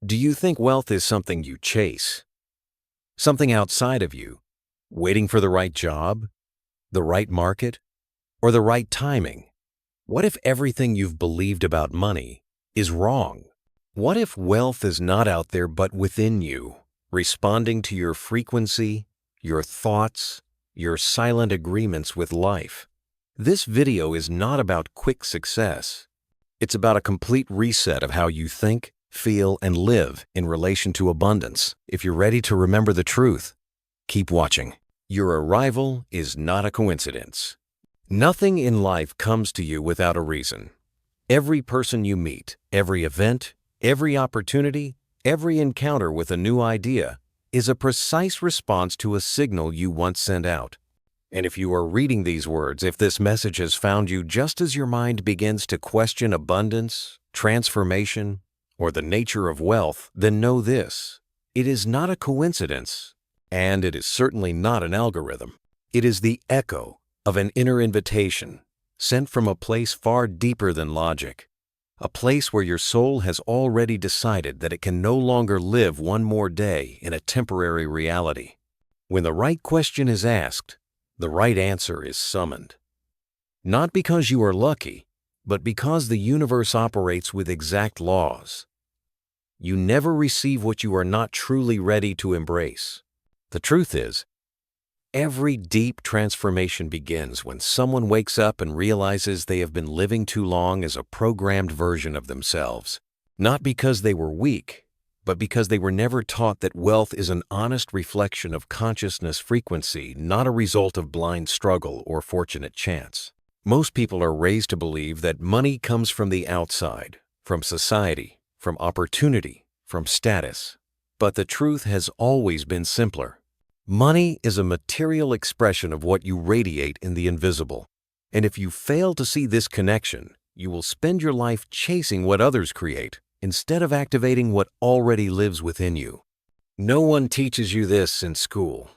Do you think wealth is something you chase? Something outside of you, waiting for the right job, the right market, or the right timing? What if everything you've believed about money is wrong? What if wealth is not out there but within you, responding to your frequency, your thoughts, your silent agreements with life? This video is not about quick success. It's about a complete reset of how you think, feel, and live in relation to abundance. If you're ready to remember the truth, keep watching. Your arrival is not a coincidence. Nothing in life comes to you without a reason. Every person you meet, every event, every opportunity, every encounter with a new idea is a precise response to a signal you once sent out. And if you are reading these words, if this message has found you just as your mind begins to question abundance, transformation, or the nature of wealth, then know this: it is not a coincidence, and it is certainly not an algorithm. It is the echo of an inner invitation sent from a place far deeper than logic, a place where your soul has already decided that it can no longer live one more day in a temporary reality. When the right question is asked, the right answer is summoned. Not because you are lucky, but because the universe operates with exact laws. You never receive what you are not truly ready to embrace. The truth is, every deep transformation begins when someone wakes up and realizes they have been living too long as a programmed version of themselves. Not because they were weak, but because they were never taught that wealth is an honest reflection of consciousness frequency, not a result of blind struggle or fortunate chance. Most people are raised to believe that money comes from the outside, from society, from opportunity, from status. But the truth has always been simpler. Money is a material expression of what you radiate in the invisible. And if you fail to see this connection, you will spend your life chasing what others create, instead of activating what already lives within you. No one teaches you this in school.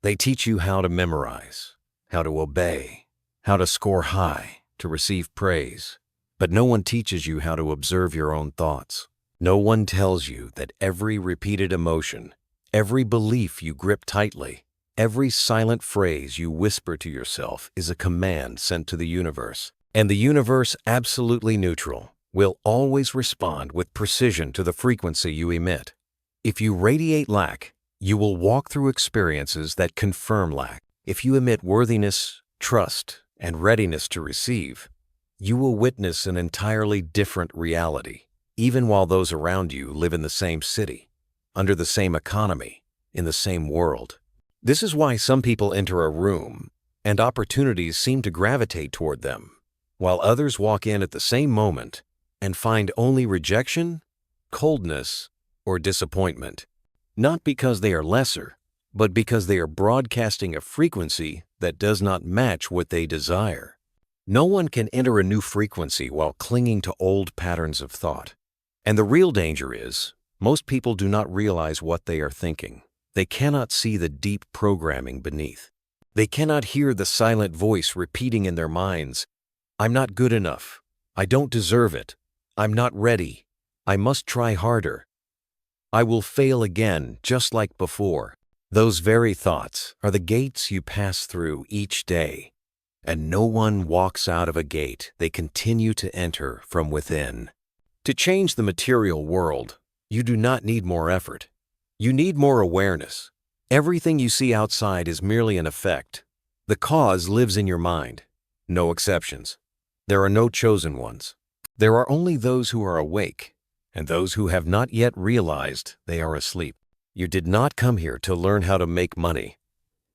They teach you how to memorize, how to obey, how to score high, to receive praise. But no one teaches you how to observe your own thoughts. No one tells you that every repeated emotion, every belief you grip tightly, every silent phrase you whisper to yourself is a command sent to the universe. And the universe, absolutely neutral, will always respond with precision to the frequency you emit. If you radiate lack, you will walk through experiences that confirm lack. If you emit worthiness, trust, and readiness to receive, you will witness an entirely different reality, even while those around you live in the same city, under the same economy, in the same world. This is why some people enter a room and opportunities seem to gravitate toward them, while others walk in at the same moment and find only rejection, coldness, or disappointment. Not because they are lesser, but because they are broadcasting a frequency that does not match what they desire. No one can enter a new frequency while clinging to old patterns of thought. And the real danger is, most people do not realize what they are thinking. They cannot see the deep programming beneath. They cannot hear the silent voice repeating in their minds, "I'm not good enough. I don't deserve it. I'm not ready. I must try harder. I will fail again, just like before." Those very thoughts are the gates you pass through each day. And no one walks out of a gate they continue to enter from within. To change the material world, you do not need more effort. You need more awareness. Everything you see outside is merely an effect. The cause lives in your mind. No exceptions. There are no chosen ones. There are only those who are awake, and those who have not yet realized they are asleep. You did not come here to learn how to make money.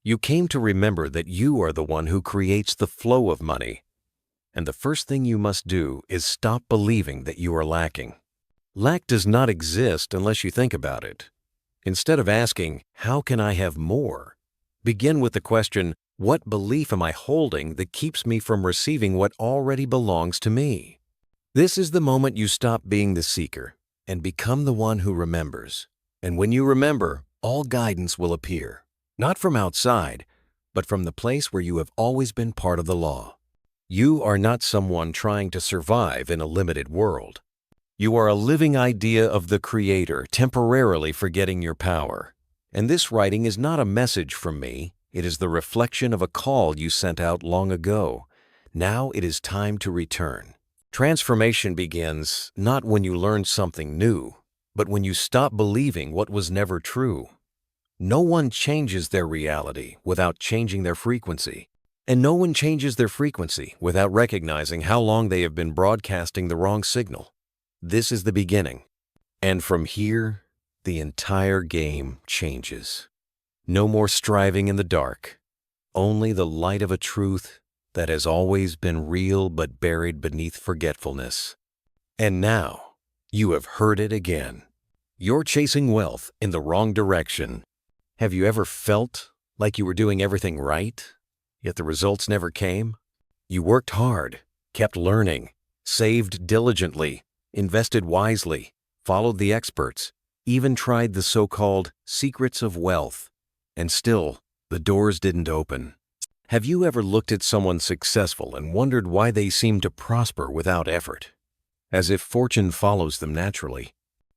You came to remember that you are the one who creates the flow of money. And the first thing you must do is stop believing that you are lacking. Lack does not exist unless you think about it. Instead of asking, "How can I have more?" begin with the question, "What belief am I holding that keeps me from receiving what already belongs to me?" This is the moment you stop being the seeker and become the one who remembers. And when you remember, all guidance will appear, not from outside, but from the place where you have always been part of the law. You are not someone trying to survive in a limited world. You are a living idea of the Creator, temporarily forgetting your power. And this writing is not a message from me. It is the reflection of a call you sent out long ago. Now it is time to return. Transformation begins not when you learn something new, but when you stop believing what was never true. No one changes their reality without changing their frequency. And no one changes their frequency without recognizing how long they have been broadcasting the wrong signal. This is the beginning. And from here, the entire game changes. No more striving in the dark. Only the light of a truth that has always been real but buried beneath forgetfulness. And now, you have heard it again. You're chasing wealth in the wrong direction. Have you ever felt like you were doing everything right, yet the results never came? You worked hard, kept learning, saved diligently, invested wisely, followed the experts, even tried the so-called secrets of wealth, and still, the doors didn't open. Have you ever looked at someone successful and wondered why they seem to prosper without effort, as if fortune follows them naturally?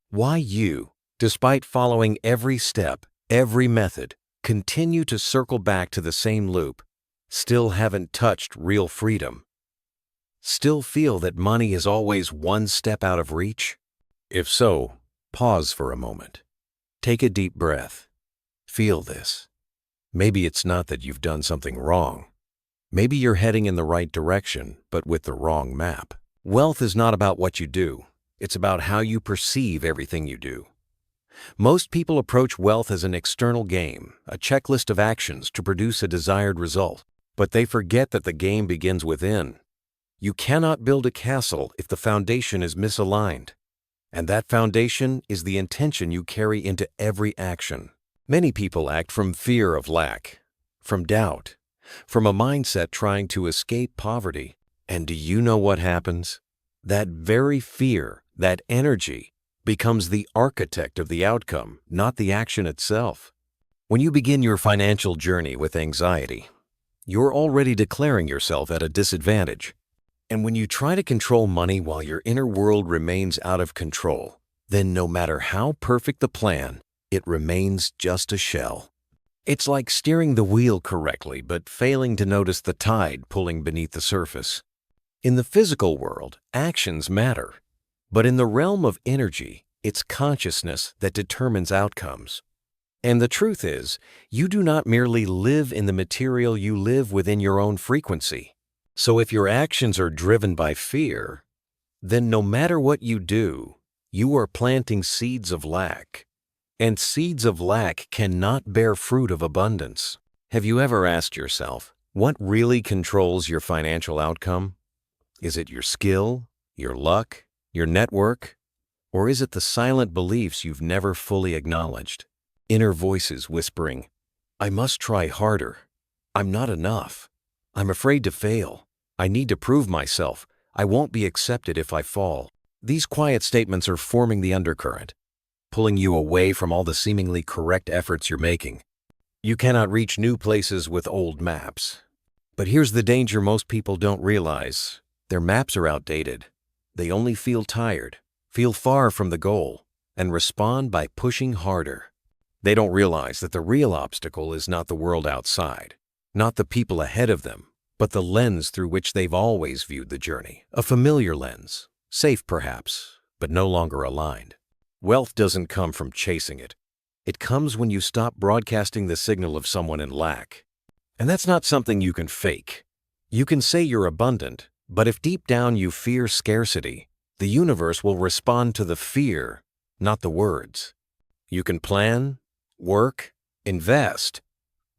Why you, despite following every step, every method, continue to circle back to the same loop, still haven't touched real freedom? Still feel that money is always one step out of reach? If so, pause for a moment. Take a deep breath. Feel this. Maybe it's not that you've done something wrong. Maybe you're heading in the right direction, but with the wrong map. Wealth is not about what you do. It's about how you perceive everything you do. Most people approach wealth as an external game, a checklist of actions to produce a desired result. But they forget that the game begins within. You cannot build a castle if the foundation is misaligned. And that foundation is the intention you carry into every action. Many people act from fear of lack, from doubt, from a mindset trying to escape poverty. And do you know what happens? That very fear, that energy, becomes the architect of the outcome, not the action itself. When you begin your financial journey with anxiety, you're already declaring yourself at a disadvantage. And when you try to control money while your inner world remains out of control, then no matter how perfect the plan, it remains just a shell. It's like steering the wheel correctly but failing to notice the tide pulling beneath the surface. In the physical world, actions matter. But in the realm of energy, it's consciousness that determines outcomes. And the truth is, you do not merely live in the material, you live within your own frequency. So if your actions are driven by fear, then no matter what you do, you are planting seeds of lack. And seeds of lack cannot bear fruit of abundance. Have you ever asked yourself, what really controls your financial outcome? Is it your skill, your luck, your network? Or is it the silent beliefs you've never fully acknowledged? Inner voices whispering, I must try harder. I'm not enough. I'm afraid to fail. I need to prove myself. I won't be accepted if I fall. These quiet statements are forming the undercurrent, pulling you away from all the seemingly correct efforts you're making. You cannot reach new places with old maps. But here's the danger most people don't realize. Their maps are outdated. They only feel tired, feel far from the goal, and respond by pushing harder. They don't realize that the real obstacle is not the world outside, not the people ahead of them, but the lens through which they've always viewed the journey. A familiar lens, safe perhaps, but no longer aligned. Wealth doesn't come from chasing it. It comes when you stop broadcasting the signal of someone in lack. And that's not something you can fake. You can say you're abundant, but if deep down you fear scarcity, the universe will respond to the fear, not the words. You can plan, work, invest,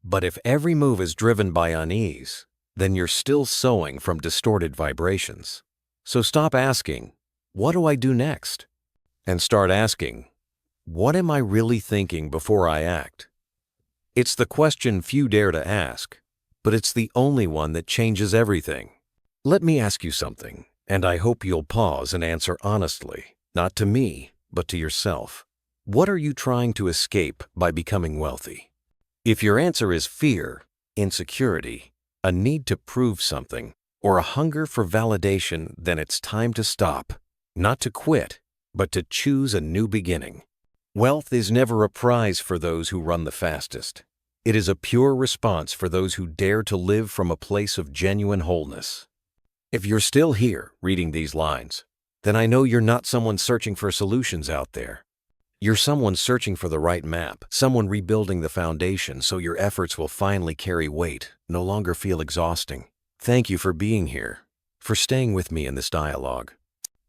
but if every move is driven by unease, then you're still sowing from distorted vibrations. So stop asking, what do I do next? And start asking, what am I really thinking before I act? It's the question few dare to ask, but it's the only one that changes everything. Let me ask you something, and I hope you'll pause and answer honestly, not to me, but to yourself. What are you trying to escape by becoming wealthy? If your answer is fear, insecurity, a need to prove something, or a hunger for validation, then it's time to stop, not to quit, but to choose a new beginning. Wealth is never a prize for those who run the fastest. It is a pure response for those who dare to live from a place of genuine wholeness. If you're still here reading these lines, then I know you're not someone searching for solutions out there. You're someone searching for the right map, someone rebuilding the foundation so your efforts will finally carry weight, no longer feel exhausting. Thank you for being here, for staying with me in this dialogue.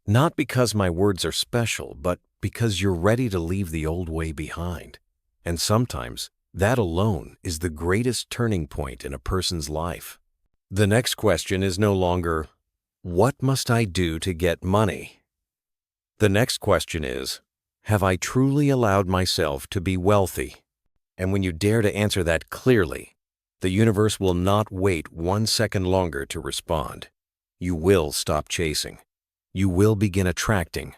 Not because my words are special, but because you're ready to leave the old way behind. And sometimes, that alone is the greatest turning point in a person's life. The next question is no longer, what must I do to get money? The next question is, have I truly allowed myself to be wealthy? And when you dare to answer that clearly, the universe will not wait 1 second longer to respond. You will stop chasing. You will begin attracting,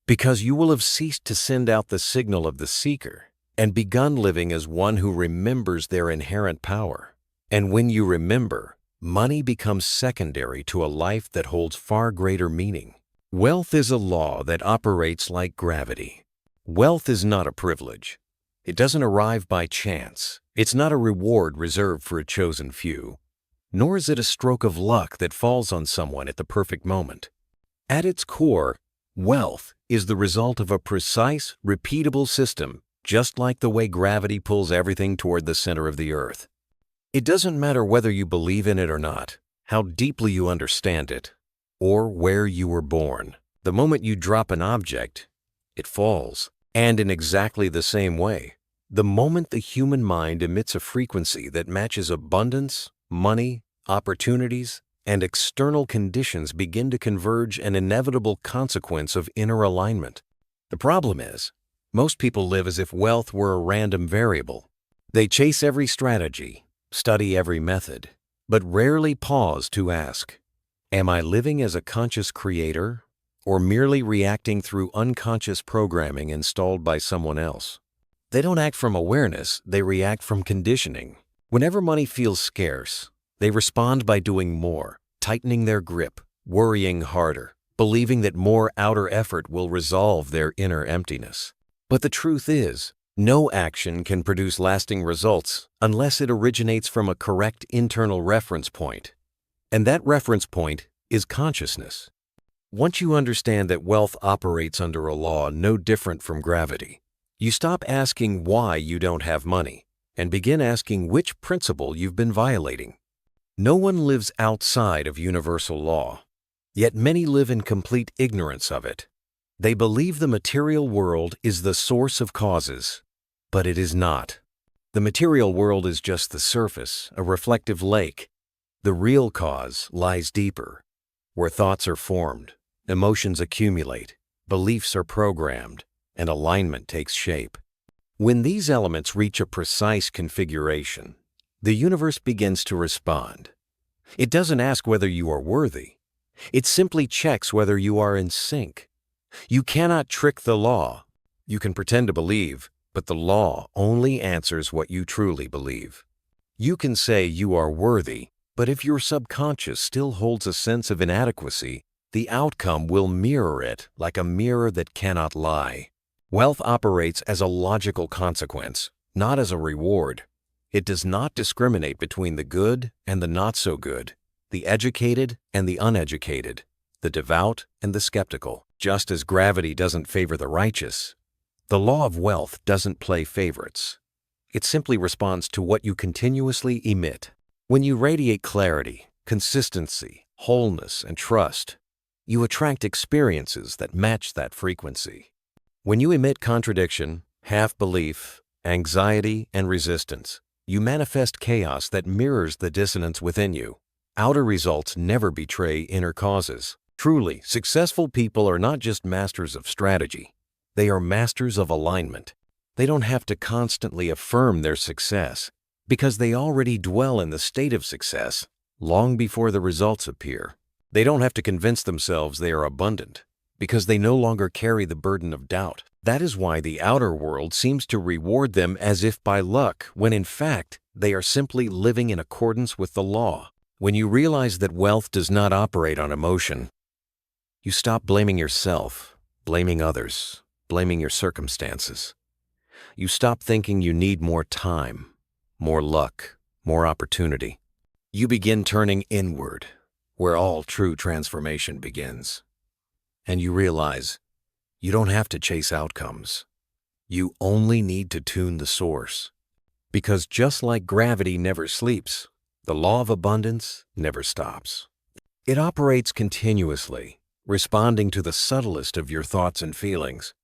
because you will have ceased to send out the signal of the seeker and begun living as one who remembers their inherent power. And when you remember, money becomes secondary to a life that holds far greater meaning. Wealth is a law that operates like gravity. Wealth is not a privilege. It doesn't arrive by chance. It's not a reward reserved for a chosen few. Nor is it a stroke of luck that falls on someone at the perfect moment. At its core, wealth is the result of a precise, repeatable system, just like the way gravity pulls everything toward the center of the earth. It doesn't matter whether you believe in it or not, how deeply you understand it, or where you were born. The moment you drop an object, it falls. And in exactly the same way, the moment the human mind emits a frequency that matches abundance, money, opportunities, and external conditions begin to converge, an inevitable consequence of inner alignment. The problem is, most people live as if wealth were a random variable. They chase every strategy, study every method, but rarely pause to ask, am I living as a conscious creator or merely reacting through unconscious programming installed by someone else? They don't act from awareness, they react from conditioning. Whenever money feels scarce, they respond by doing more, tightening their grip, worrying harder, believing that more outer effort will resolve their inner emptiness. But the truth is, no action can produce lasting results unless it originates from a correct internal reference point. And that reference point is consciousness. Once you understand that wealth operates under a law no different from gravity, you stop asking why you don't have money and begin asking which principle you've been violating. No one lives outside of universal law, yet many live in complete ignorance of it. They believe the material world is the source of causes, but it is not. The material world is just the surface, a reflective lake. The real cause lies deeper, where thoughts are formed, emotions accumulate, beliefs are programmed, and alignment takes shape. When these elements reach a precise configuration, the universe begins to respond. It doesn't ask whether you are worthy. It simply checks whether you are in sync. You cannot trick the law. You can pretend to believe, but the law only answers what you truly believe. You can say you are worthy, but if your subconscious still holds a sense of inadequacy, the outcome will mirror it like a mirror that cannot lie. Wealth operates as a logical consequence, not as a reward. It does not discriminate between the good and the not so good, the educated and the uneducated, the devout and the skeptical. Just as gravity doesn't favor the righteous, the law of wealth doesn't play favorites. It simply responds to what you continuously emit. When you radiate clarity, consistency, wholeness, and trust, you attract experiences that match that frequency. When you emit contradiction, half-belief, anxiety, and resistance, you manifest chaos that mirrors the dissonance within you. Outer results never betray inner causes. Truly, successful people are not just masters of strategy. They are masters of alignment. They don't have to constantly affirm their success because they already dwell in the state of success long before the results appear. They don't have to convince themselves they are abundant because they no longer carry the burden of doubt. That is why the outer world seems to reward them as if by luck, when in fact, they are simply living in accordance with the law. When you realize that wealth does not operate on emotion, you stop blaming yourself, blaming others, blaming your circumstances. You stop thinking you need more time, more luck, more opportunity. You begin turning inward, where all true transformation begins. And you realize you don't have to chase outcomes. You only need to tune the source. Because just like gravity never sleeps, the law of abundance never stops. It operates continuously, responding to the subtlest of your thoughts and feelings.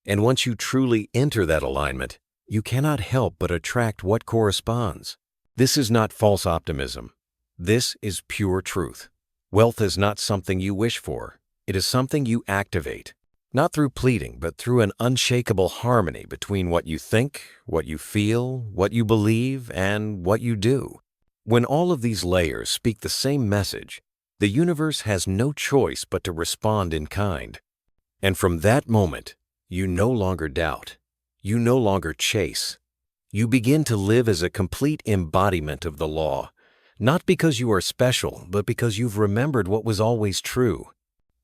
And once you truly enter that alignment, you cannot help but attract what corresponds. This is not false optimism. This is pure truth. Wealth is not something you wish for. It is something you activate. Not through pleading, but through an unshakable harmony between what you think, what you feel, what you believe, and what you do. When all of these layers speak the same message, the universe has no choice but to respond in kind. And from that moment, you no longer doubt. You no longer chase. You begin to live as a complete embodiment of the law, not because you are special, but because you've remembered what was always true.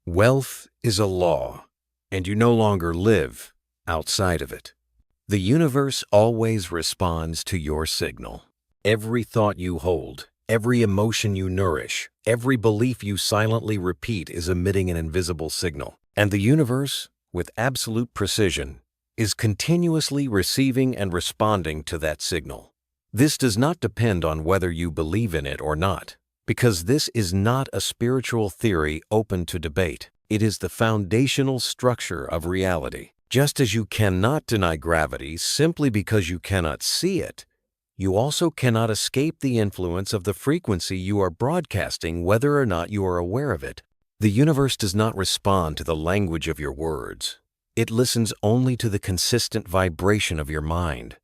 Wealth is a law, and you no longer live outside of it. The universe always responds to your signal. Every thought you hold, every emotion you nourish, every belief you silently repeat is emitting an invisible signal. And the universe, with absolute precision, is continuously receiving and responding to that signal. This does not depend on whether you believe in it or not, because this is not a spiritual theory open to debate. It is the foundational structure of reality. Just as you cannot deny gravity simply because you cannot see it, you also cannot escape the influence of the frequency you are broadcasting whether or not you are aware of it. The universe does not respond to the language of your words. It listens only to the consistent vibration of your mind.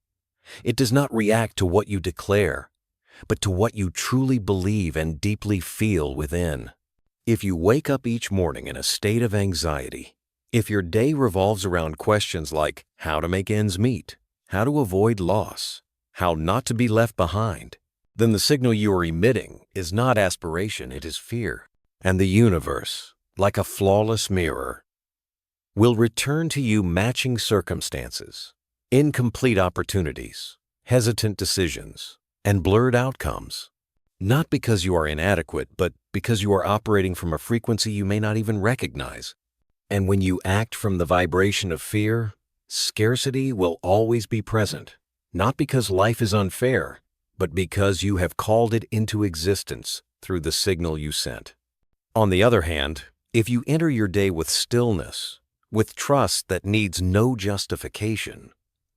It does not react to what you declare, but to what you truly believe and deeply feel within. If you wake up each morning in a state of anxiety, if your day revolves around questions like how to make ends meet, how to avoid loss, how not to be left behind, then the signal you are emitting is not aspiration, it is fear. And the universe, like a flawless mirror, will return to you matching circumstances, incomplete opportunities, hesitant decisions, and blurred outcomes. Not because you are inadequate, but because you are operating from a frequency you may not even recognize. And when you act from the vibration of fear, scarcity will always be present, not because life is unfair, but because you have called it into existence through the signal you sent. On the other hand, if you enter your day with stillness, with trust that needs no justification,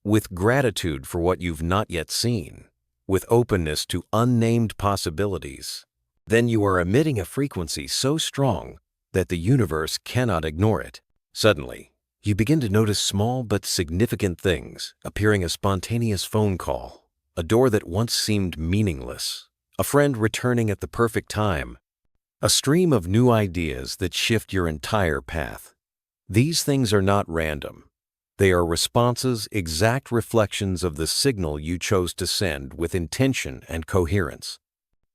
with gratitude for what you've not yet seen, with openness to unnamed possibilities, then you are emitting a frequency so strong that the universe cannot ignore it. Suddenly, you begin to notice small but significant things, appearing a spontaneous phone call, a door that once seemed meaningless, a friend returning at the perfect time, a stream of new ideas that shift your entire path. These things are not random. They are responses, exact reflections of the signal you chose to send with intention and coherence.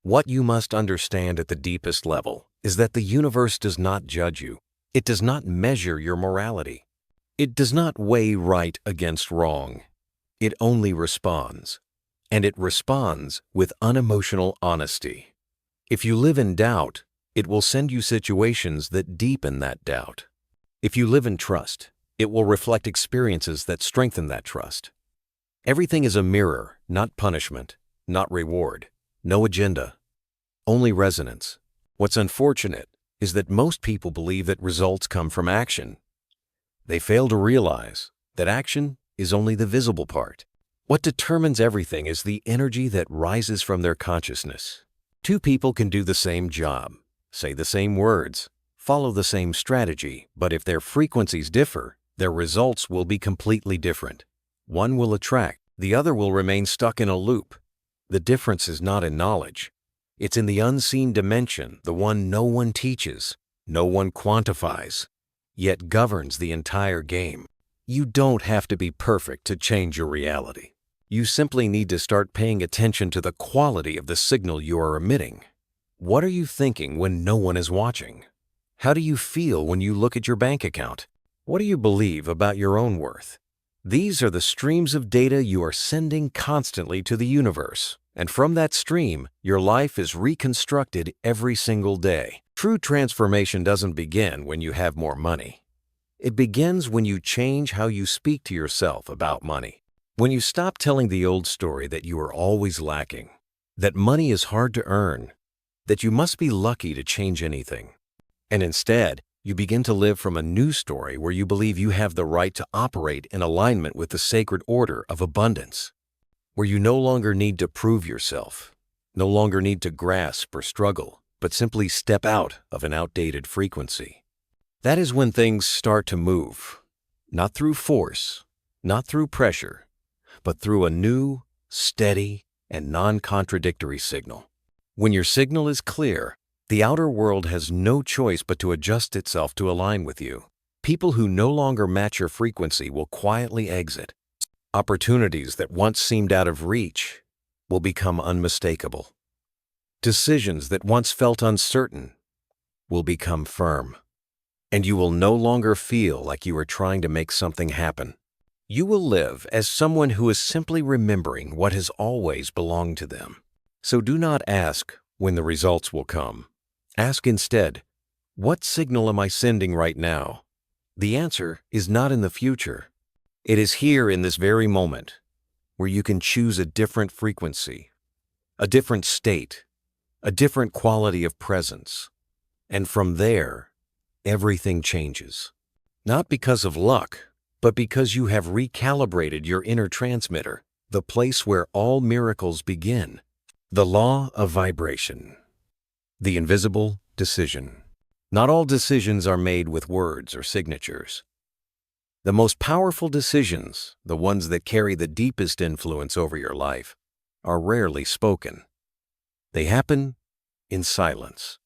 What you must understand at the deepest level is that the universe does not judge you. It does not measure your morality. It does not weigh right against wrong. It only responds. And it responds with unemotional honesty. If you live in doubt, it will send you situations that deepen that doubt. If you live in trust, it will reflect experiences that strengthen that trust. Everything is a mirror, not punishment, not reward, no agenda, only resonance. What's unfortunate is that most people believe that results come from action. They fail to realize that action is only the visible part. What determines everything is the energy that rises from their consciousness. Two people can do the same job, say the same words, follow the same strategy, but if their frequencies differ, their results will be completely different. One will attract, the other will remain stuck in a loop. The difference is not in knowledge. It's in the unseen dimension, the one no one teaches, no one quantifies, yet governs the entire game. You don't have to be perfect to change your reality. You simply need to start paying attention to the quality of the signal you are emitting. What are you thinking when no one is watching? How do you feel when you look at your bank account? What do you believe about your own worth? These are the streams of data you are sending constantly to the universe. And from that stream, your life is reconstructed every single day. True transformation doesn't begin when you have more money. It begins when you change how you speak to yourself about money. When you stop telling the old story that you are always lacking, that money is hard to earn, that you must be lucky to change anything, and instead, you begin to live from a new story where you believe you have the right to operate in alignment with the sacred order of abundance, where you no longer need to prove yourself, no longer need to grasp or struggle, but simply step out of an outdated frequency. That is when things start to move, not through force, not through pressure, but through a new, steady, and non-contradictory signal. When your signal is clear, the outer world has no choice but to adjust itself to align with you. People who no longer match your frequency will quietly exit. Opportunities that once seemed out of reach will become unmistakable. Decisions that once felt uncertain will become firm. And you will no longer feel like you are trying to make something happen. You will live as someone who is simply remembering what has always belonged to them. So do not ask when the results will come. Ask instead, what signal am I sending right now? The answer is not in the future. It is here in this very moment, where you can choose a different frequency, a different state, a different quality of presence. And from there, everything changes. Not because of luck, but because you have recalibrated your inner transmitter, the place where all miracles begin. The law of vibration. The invisible decision. Not all decisions are made with words or signatures. The most powerful decisions, the ones that carry the deepest influence over your life, are rarely spoken. They happen in silence.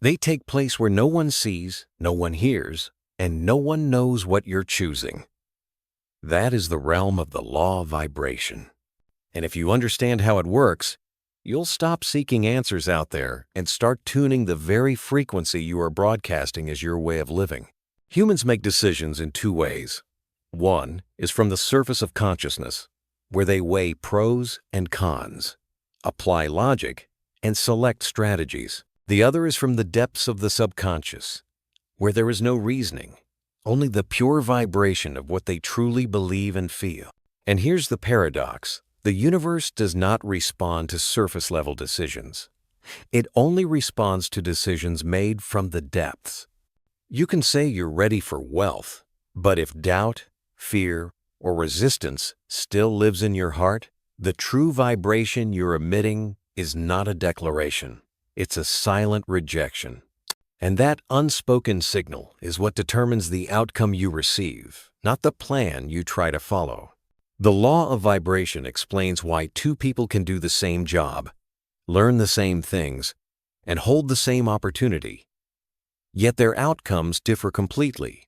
They take place where no one sees, no one hears, and no one knows what you're choosing. That is the realm of the law of vibration. And if you understand how it works, you'll stop seeking answers out there and start tuning the very frequency you are broadcasting as your way of living. Humans make decisions in two ways. One is from the surface of consciousness, where they weigh pros and cons, apply logic, and select strategies. The other is from the depths of the subconscious, where there is no reasoning, only the pure vibration of what they truly believe and feel. And here's the paradox. The universe does not respond to surface-level decisions. It only responds to decisions made from the depths. You can say you're ready for wealth, but if doubt, fear, or resistance still lives in your heart, the true vibration you're emitting is not a declaration. It's a silent rejection. And that unspoken signal is what determines the outcome you receive, not the plan you try to follow. The law of vibration explains why two people can do the same job, learn the same things, and hold the same opportunity. Yet their outcomes differ completely.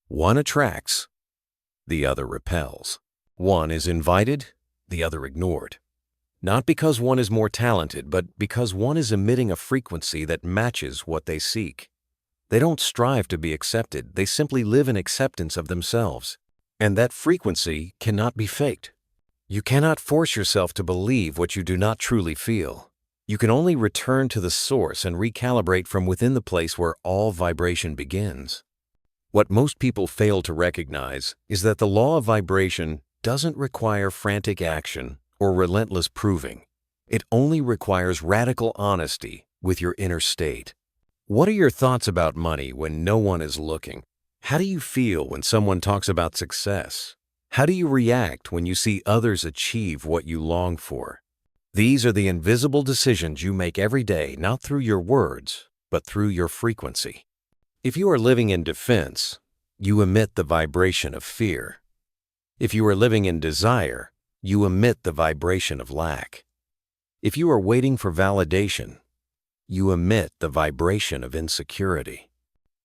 One attracts, the other repels. One is invited, the other ignored. Not because one is more talented, but because one is emitting a frequency that matches what they seek. They don't strive to be accepted, they simply live in acceptance of themselves. And that frequency cannot be faked. You cannot force yourself to believe what you do not truly feel. You can only return to the source and recalibrate from within the place where all vibration begins. What most people fail to recognize is that the law of vibration doesn't require frantic action or relentless proving. It only requires radical honesty with your inner state. What are your thoughts about money when no one is looking? How do you feel when someone talks about success? How do you react when you see others achieve what you long for? These are the invisible decisions you make every day, not through your words, but through your frequency. If you are living in defense, you emit the vibration of fear. If you are living in desire, you emit the vibration of lack. If you are waiting for validation, you emit the vibration of insecurity.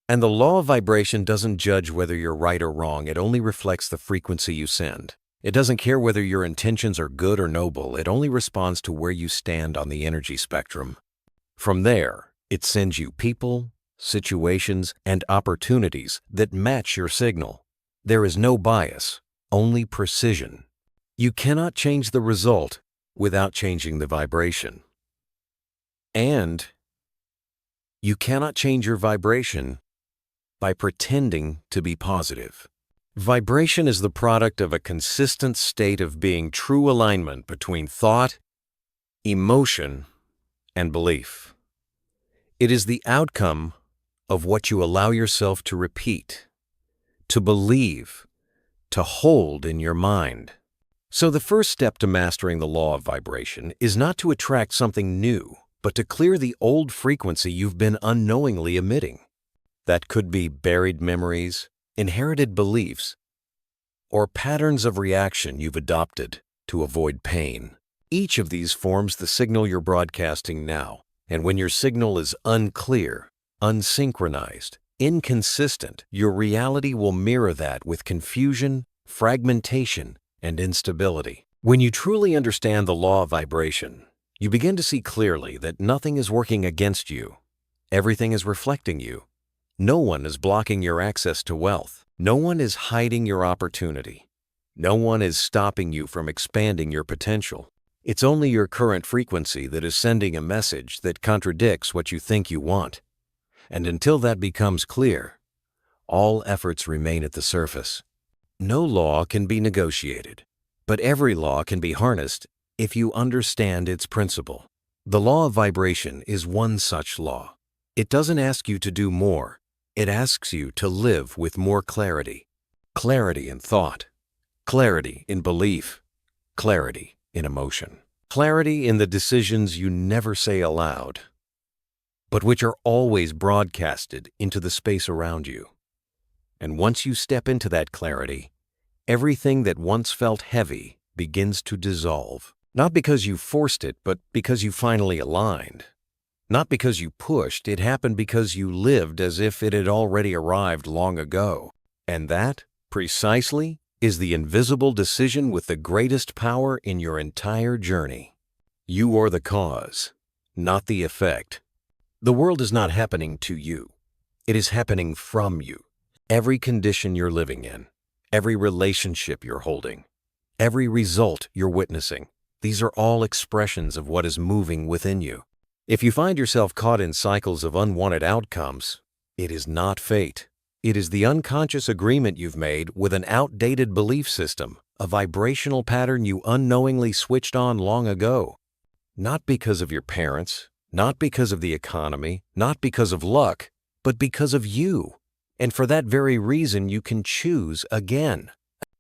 And the law of vibration doesn't judge whether you're right or wrong, it only reflects the frequency you send. It doesn't care whether your intentions are good or noble, it only responds to where you stand on the energy spectrum. From there, it sends you people, situations, and opportunities that match your signal. There is no bias, only precision. You cannot change the result without changing the vibration. And you cannot change your vibration by pretending to be positive. Vibration is the product of a consistent state of being true alignment between thought, emotion, and belief. It is the outcome of what you allow yourself to repeat, to believe, to hold in your mind. So the first step to mastering the law of vibration is not to attract something new, but to clear the old frequency you've been unknowingly emitting. That could be buried memories, inherited beliefs, or patterns of reaction you've adopted to avoid pain. Each of these forms the signal you're broadcasting now, and when your signal is unclear, unsynchronized, inconsistent, your reality will mirror that with confusion, fragmentation, and instability. When you truly understand the law of vibration, you begin to see clearly that nothing is working against you. Everything is reflecting you. No one is blocking your access to wealth. No one is hiding your opportunity. No one is stopping you from expanding your potential. It's only your current frequency that is sending a message that contradicts what you think you want. And until that becomes clear, all efforts remain at the surface. No law can be negotiated, but every law can be harnessed if you understand its principle. The law of vibration is one such law. It doesn't ask you to do more. It asks you to live with more clarity. Clarity in thought, clarity in belief, clarity in emotion, clarity in the decisions you never say aloud, but which are always broadcasted into the space around you. And once you step into that clarity, everything that once felt heavy begins to dissolve. Not because you forced it, but because you finally aligned. Not because you pushed, it happened because you lived as if it had already arrived long ago. And that, precisely, is the invisible decision with the greatest power in your entire journey. You are the cause, not the effect. The world is not happening to you. It is happening from you. Every condition you're living in, every relationship you're holding, every result you're witnessing, these are all expressions of what is moving within you. If you find yourself caught in cycles of unwanted outcomes, it is not fate. It is the unconscious agreement you've made with an outdated belief system, a vibrational pattern you unknowingly switched on long ago. Not because of your parents, not because of the economy, not because of luck, but because of you. And for that very reason, you can choose again.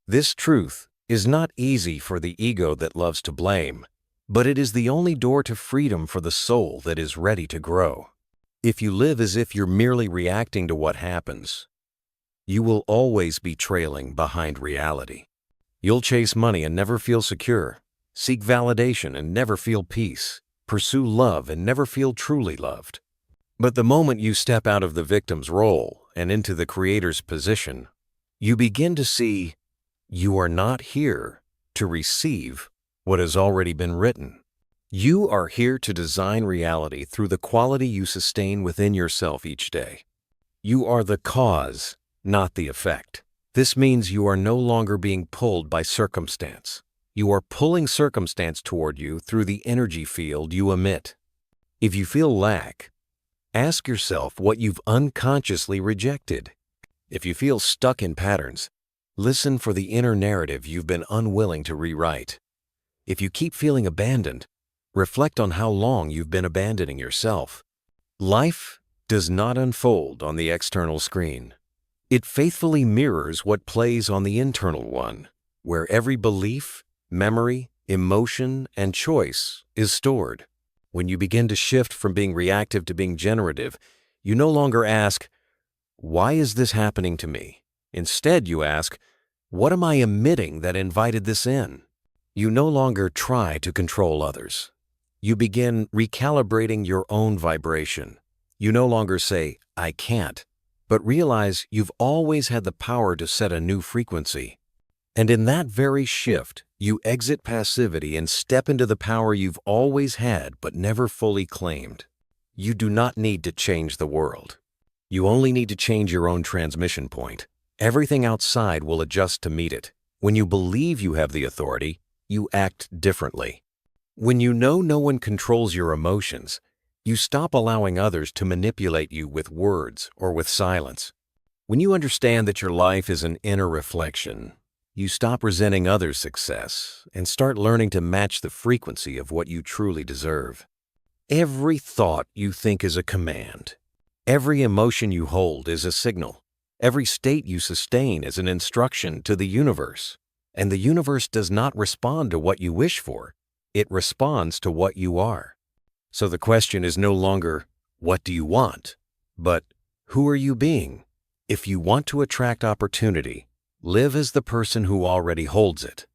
This truth is not easy for the ego that loves to blame, but it is the only door to freedom for the soul that is ready to grow. If you live as if you're merely reacting to what happens, you will always be trailing behind reality. You'll chase money and never feel secure, seek validation and never feel peace, pursue love and never feel truly loved. But the moment you step out of the victim's role and into the creator's position, you begin to see you are not here to receive what has already been written. You are here to design reality through the quality you sustain within yourself each day. You are the cause, not the effect. This means you are no longer being pulled by circumstance. You are pulling circumstance toward you through the energy field you emit. If you feel lack, ask yourself what you've unconsciously rejected. If you feel stuck in patterns, listen for the inner narrative you've been unwilling to rewrite. If you keep feeling abandoned, reflect on how long you've been abandoning yourself. Life does not unfold on the external screen. It faithfully mirrors what plays on the internal one, where every belief, memory, emotion, and choice is stored. When you begin to shift from being reactive to being generative, you no longer ask, "Why is this happening to me?" Instead, you ask, "What am I emitting that invited this in?" You no longer try to control others. You begin recalibrating your own vibration. You no longer say, "I can't," but realize you've always had the power to set a new frequency. And in that very shift, you exit passivity and step into the power you've always had but never fully claimed. You do not need to change the world. You only need to change your own transmission point. Everything outside will adjust to meet it. When you believe you have the authority, you act differently. When you know no one controls your emotions, you stop allowing others to manipulate you with words or with silence. When you understand that your life is an inner reflection, you stop resenting others' success and start learning to match the frequency of what you truly deserve. Every thought you think is a command. Every emotion you hold is a signal. Every state you sustain is an instruction to the universe. And the universe does not respond to what you wish for. It responds to what you are. So the question is no longer, what do you want? But who are you being? If you want to attract opportunity, live as the person who already holds it.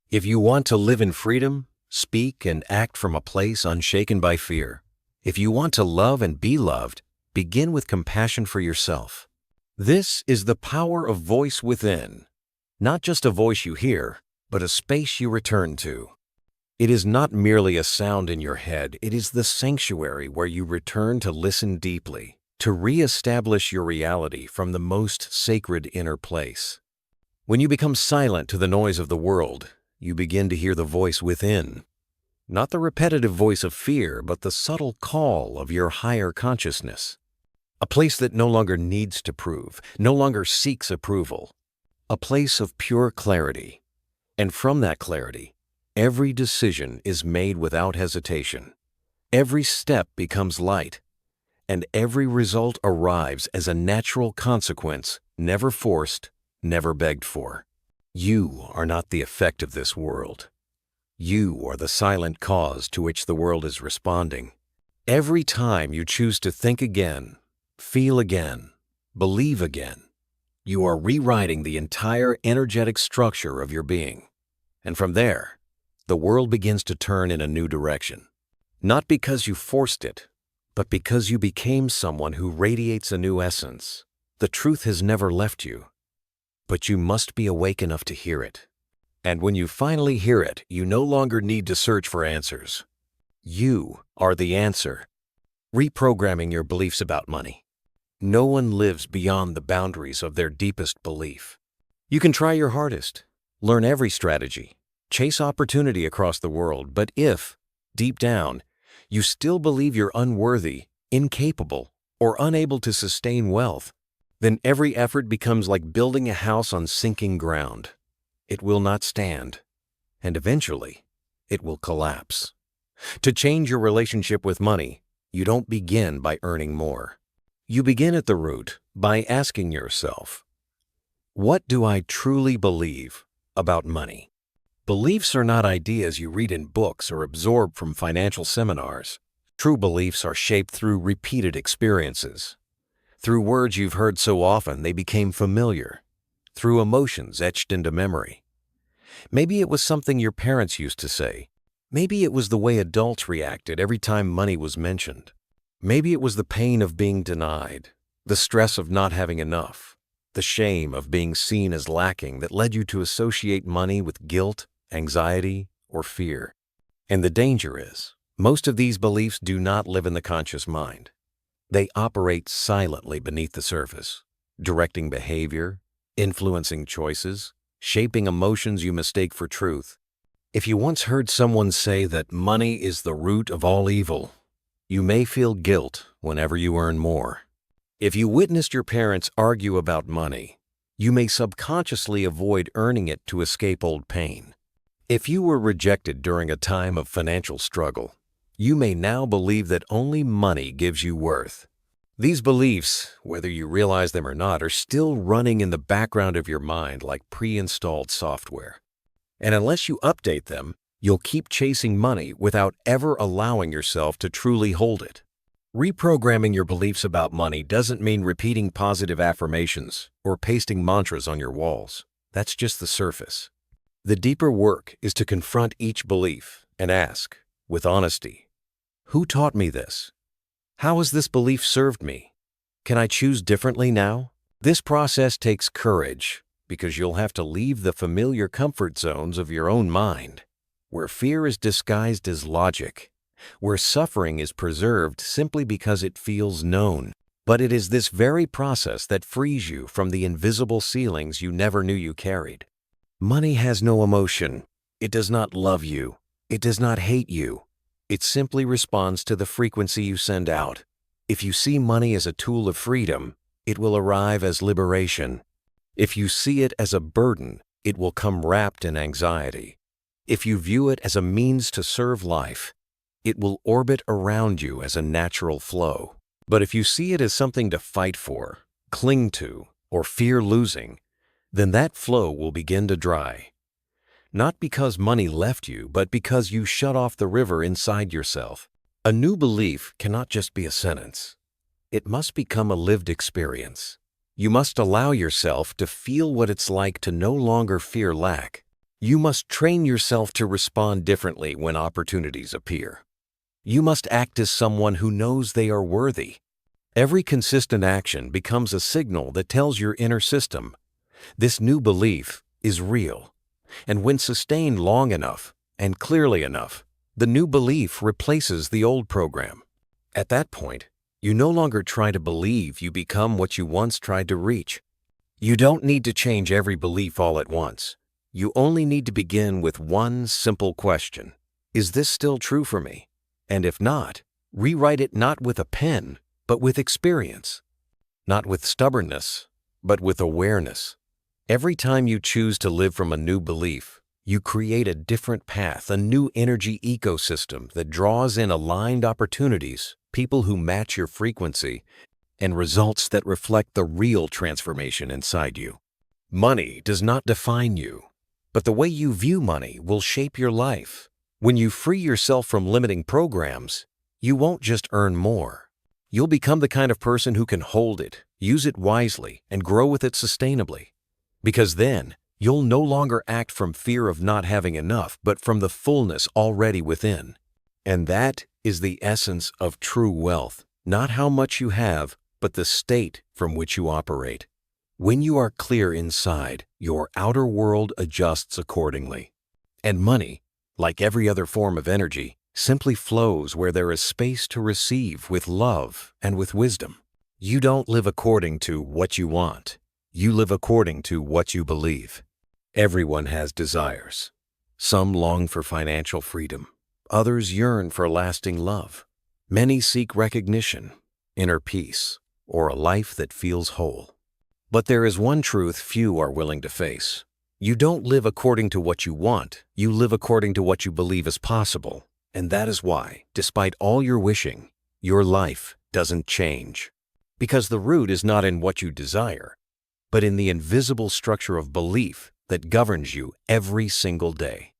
If you want to live in freedom, speak and act from a place unshaken by fear. If you want to love and be loved, begin with compassion for yourself. This is the power of voice within. Not just a voice you hear, but a space you return to. It is not merely a sound in your head, it is the sanctuary where you return to listen deeply, to re-establish your reality from the most sacred inner place. When you become silent to the noise of the world, you begin to hear the voice within. Not the repetitive voice of fear, but the subtle call of your higher consciousness. A place that no longer needs to prove, no longer seeks approval. A place of pure clarity. And from that clarity, every decision is made without hesitation. Every step becomes light. And every result arrives as a natural consequence, never forced, never begged for. You are not the effect of this world. You are the silent cause to which the world is responding. Every time you choose to think again, feel again, believe again, you are rewriting the entire energetic structure of your being. And from there, the world begins to turn in a new direction. Not because you forced it, but because you became someone who radiates a new essence. The truth has never left you, but you must be awake enough to hear it. And when you finally hear it, you no longer need to search for answers. You are the answer. Reprogramming your beliefs about money. No one lives beyond the boundaries of their deepest belief. You can try your hardest, learn every strategy, chase opportunity across the world, but if, deep down, you still believe you're unworthy, incapable, or unable to sustain wealth, then every effort becomes like building a house on sinking ground. It will not stand, and eventually, it will collapse. To change your relationship with money, you don't begin by earning more. You begin at the root by asking yourself, what do I truly believe about money? Beliefs are not ideas you read in books or absorb from financial seminars. True beliefs are shaped through repeated experiences. Through words you've heard so often they became familiar. Through emotions etched into memory. Maybe it was something your parents used to say. Maybe it was the way adults reacted every time money was mentioned. Maybe it was the pain of being denied, the stress of not having enough, the shame of being seen as lacking that led you to associate money with guilt, anxiety, or fear. And the danger is, most of these beliefs do not live in the conscious mind. They operate silently beneath the surface, directing behavior, influencing choices, shaping emotions you mistake for truth. If you once heard someone say that money is the root of all evil, you may feel guilt whenever you earn more. If you witnessed your parents argue about money, you may subconsciously avoid earning it to escape old pain. If you were rejected during a time of financial struggle, you may now believe that only money gives you worth. These beliefs, whether you realize them or not, are still running in the background of your mind like pre-installed software. And unless you update them, you'll keep chasing money without ever allowing yourself to truly hold it. Reprogramming your beliefs about money doesn't mean repeating positive affirmations or pasting mantras on your walls. That's just the surface. The deeper work is to confront each belief and ask, with honesty, who taught me this? How has this belief served me? Can I choose differently now? This process takes courage because you'll have to leave the familiar comfort zones of your own mind, where fear is disguised as logic, where suffering is preserved simply because it feels known. But it is this very process that frees you from the invisible ceilings you never knew you carried. Money has no emotion. It does not love you. It does not hate you. It simply responds to the frequency you send out. If you see money as a tool of freedom, it will arrive as liberation. If you see it as a burden, it will come wrapped in anxiety. If you view it as a means to serve life, it will orbit around you as a natural flow. But if you see it as something to fight for, cling to, or fear losing, then that flow will begin to dry. Not because money left you, but because you shut off the river inside yourself. A new belief cannot just be a sentence. It must become a lived experience. You must allow yourself to feel what it's like to no longer fear lack. You must train yourself to respond differently when opportunities appear. You must act as someone who knows they are worthy. Every consistent action becomes a signal that tells your inner system, this new belief is real. And when sustained long enough and clearly enough, the new belief replaces the old program. At that point, you no longer try to believe, you become what you once tried to reach. You don't need to change every belief all at once. You only need to begin with one simple question. Is this still true for me? And if not, rewrite it not with a pen, but with experience. Not with stubbornness, but with awareness. Every time you choose to live from a new belief, you create a different path, a new energy ecosystem that draws in aligned opportunities, people who match your frequency, and results that reflect the real transformation inside you. Money does not define you, but the way you view money will shape your life. When you free yourself from limiting programs, you won't just earn more. You'll become the kind of person who can hold it, use it wisely, and grow with it sustainably. Because then, you'll no longer act from fear of not having enough, but from the fullness already within. And that is the essence of true wealth, not how much you have, but the state from which you operate. When you are clear inside, your outer world adjusts accordingly. And money, like every other form of energy, simply flows where there is space to receive with love and with wisdom. You don't live according to what you want. You live according to what you believe. Everyone has desires. Some long for financial freedom. Others yearn for lasting love. Many seek recognition, inner peace, or a life that feels whole. But there is one truth few are willing to face. You don't live according to what you want. You live according to what you believe is possible. And that is why, despite all your wishing, your life doesn't change. Because the root is not in what you desire, but in the invisible structure of belief that governs you every single day.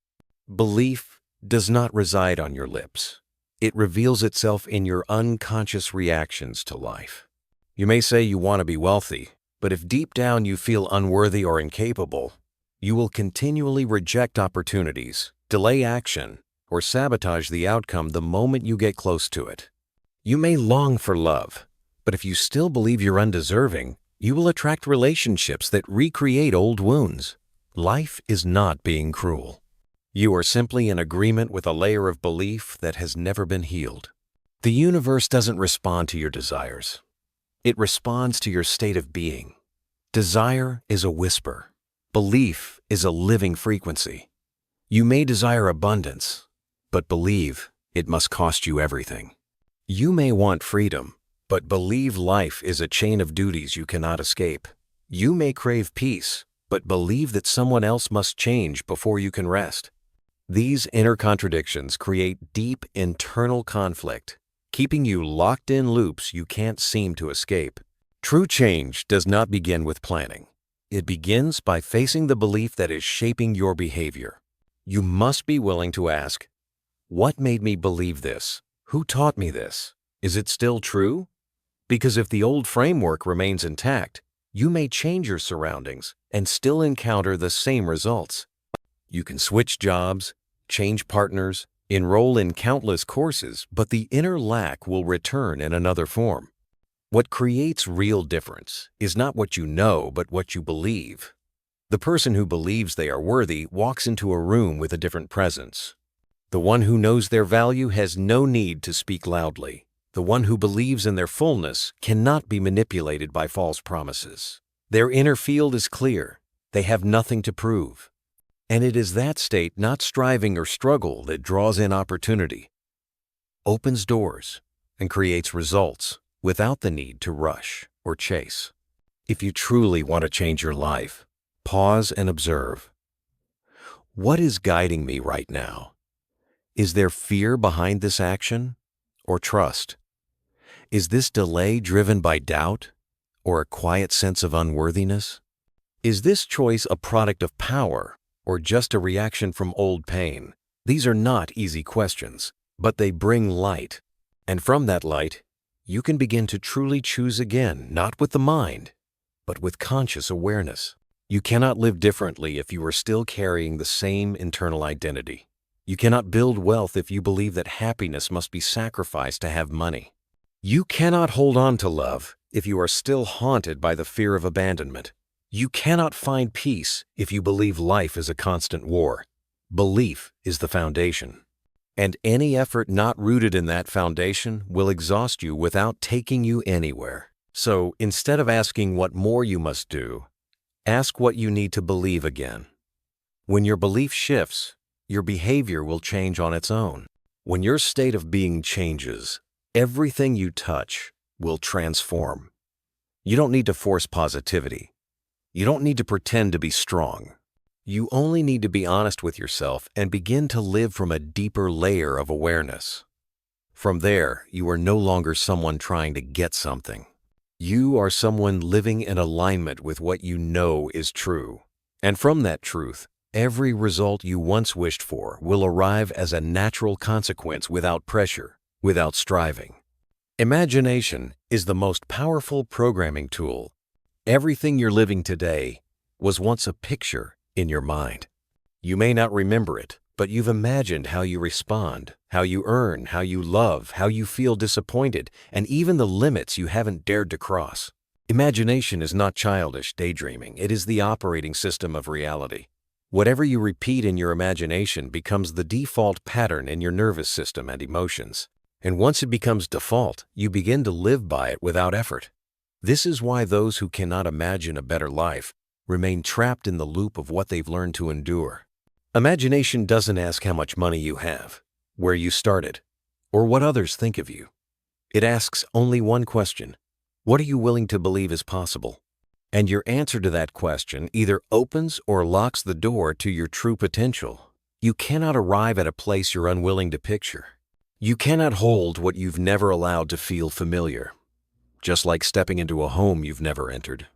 Belief does not reside on your lips. It reveals itself in your unconscious reactions to life. You may say you want to be wealthy, but if deep down you feel unworthy or incapable, you will continually reject opportunities, delay action, or sabotage the outcome the moment you get close to it. You may long for love, but if you still believe you're undeserving, you will attract relationships that recreate old wounds. Life is not being cruel. You are simply in agreement with a layer of belief that has never been healed. The universe doesn't respond to your desires. It responds to your state of being. Desire is a whisper. Belief is a living frequency. You may desire abundance, but believe it must cost you everything. You may want freedom, but believe life is a chain of duties you cannot escape. You may crave peace, but believe that someone else must change before you can rest. These inner contradictions create deep internal conflict, keeping you locked in loops you can't seem to escape. True change does not begin with planning. It begins by facing the belief that is shaping your behavior. You must be willing to ask, what made me believe this? Who taught me this? Is it still true? Because if the old framework remains intact, you may change your surroundings and still encounter the same results. You can switch jobs, change partners, enroll in countless courses, but the inner lack will return in another form. What creates real difference is not what you know, but what you believe. The person who believes they are worthy walks into a room with a different presence. The one who knows their value has no need to speak loudly. the one who believes in their fullness, cannot be manipulated by false promises. Their inner field is clear. They have nothing to prove. And it is that state, not striving or struggle, that draws in opportunity, opens doors, and creates results without the need to rush or chase. If you truly want to change your life, pause and observe. What is guiding me right now? Is there fear behind this action or trust? Is this delay driven by doubt or a quiet sense of unworthiness? Is this choice a product of power or just a reaction from old pain? These are not easy questions, but they bring light. And from that light, you can begin to truly choose again, not with the mind, but with conscious awareness. You cannot live differently if you are still carrying the same internal identity. You cannot build wealth if you believe that happiness must be sacrificed to have money. You cannot hold on to love if you are still haunted by the fear of abandonment. You cannot find peace if you believe life is a constant war. Belief is the foundation. And any effort not rooted in that foundation will exhaust you without taking you anywhere. So instead of asking what more you must do, ask what you need to believe again. When your belief shifts, your behavior will change on its own. When your state of being changes, everything you touch will transform. You don't need to force positivity. You don't need to pretend to be strong. You only need to be honest with yourself and begin to live from a deeper layer of awareness. From there, you are no longer someone trying to get something. You are someone living in alignment with what you know is true. And from that truth, every result you once wished for will arrive as a natural consequence without pressure, without striving. Imagination is the most powerful programming tool. Everything you're living today was once a picture in your mind. You may not remember it, but you've imagined how you respond, how you earn, how you love, how you feel disappointed, and even the limits you haven't dared to cross. Imagination is not childish daydreaming. It is the operating system of reality. Whatever you repeat in your imagination becomes the default pattern in your nervous system and emotions. And once it becomes default, you begin to live by it without effort. This is why those who cannot imagine a better life remain trapped in the loop of what they've learned to endure. Imagination doesn't ask how much money you have, where you started, or what others think of you. It asks only one question: what are you willing to believe is possible? And your answer to that question either opens or locks the door to your true potential. You cannot arrive at a place you're unwilling to picture. You cannot hold what you've never allowed to feel familiar. Just like stepping into a home you've never entered.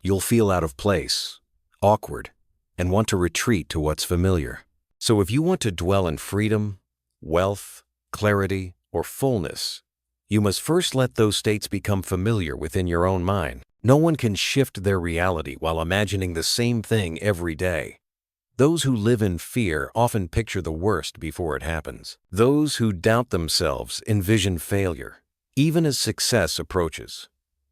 You'll feel out of place, awkward, and want to retreat to what's familiar. So if you want to dwell in freedom, wealth, clarity, or fullness, you must first let those states become familiar within your own mind. No one can shift their reality while imagining the same thing every day. Those who live in fear often picture the worst before it happens. Those who doubt themselves envision failure, even as success approaches.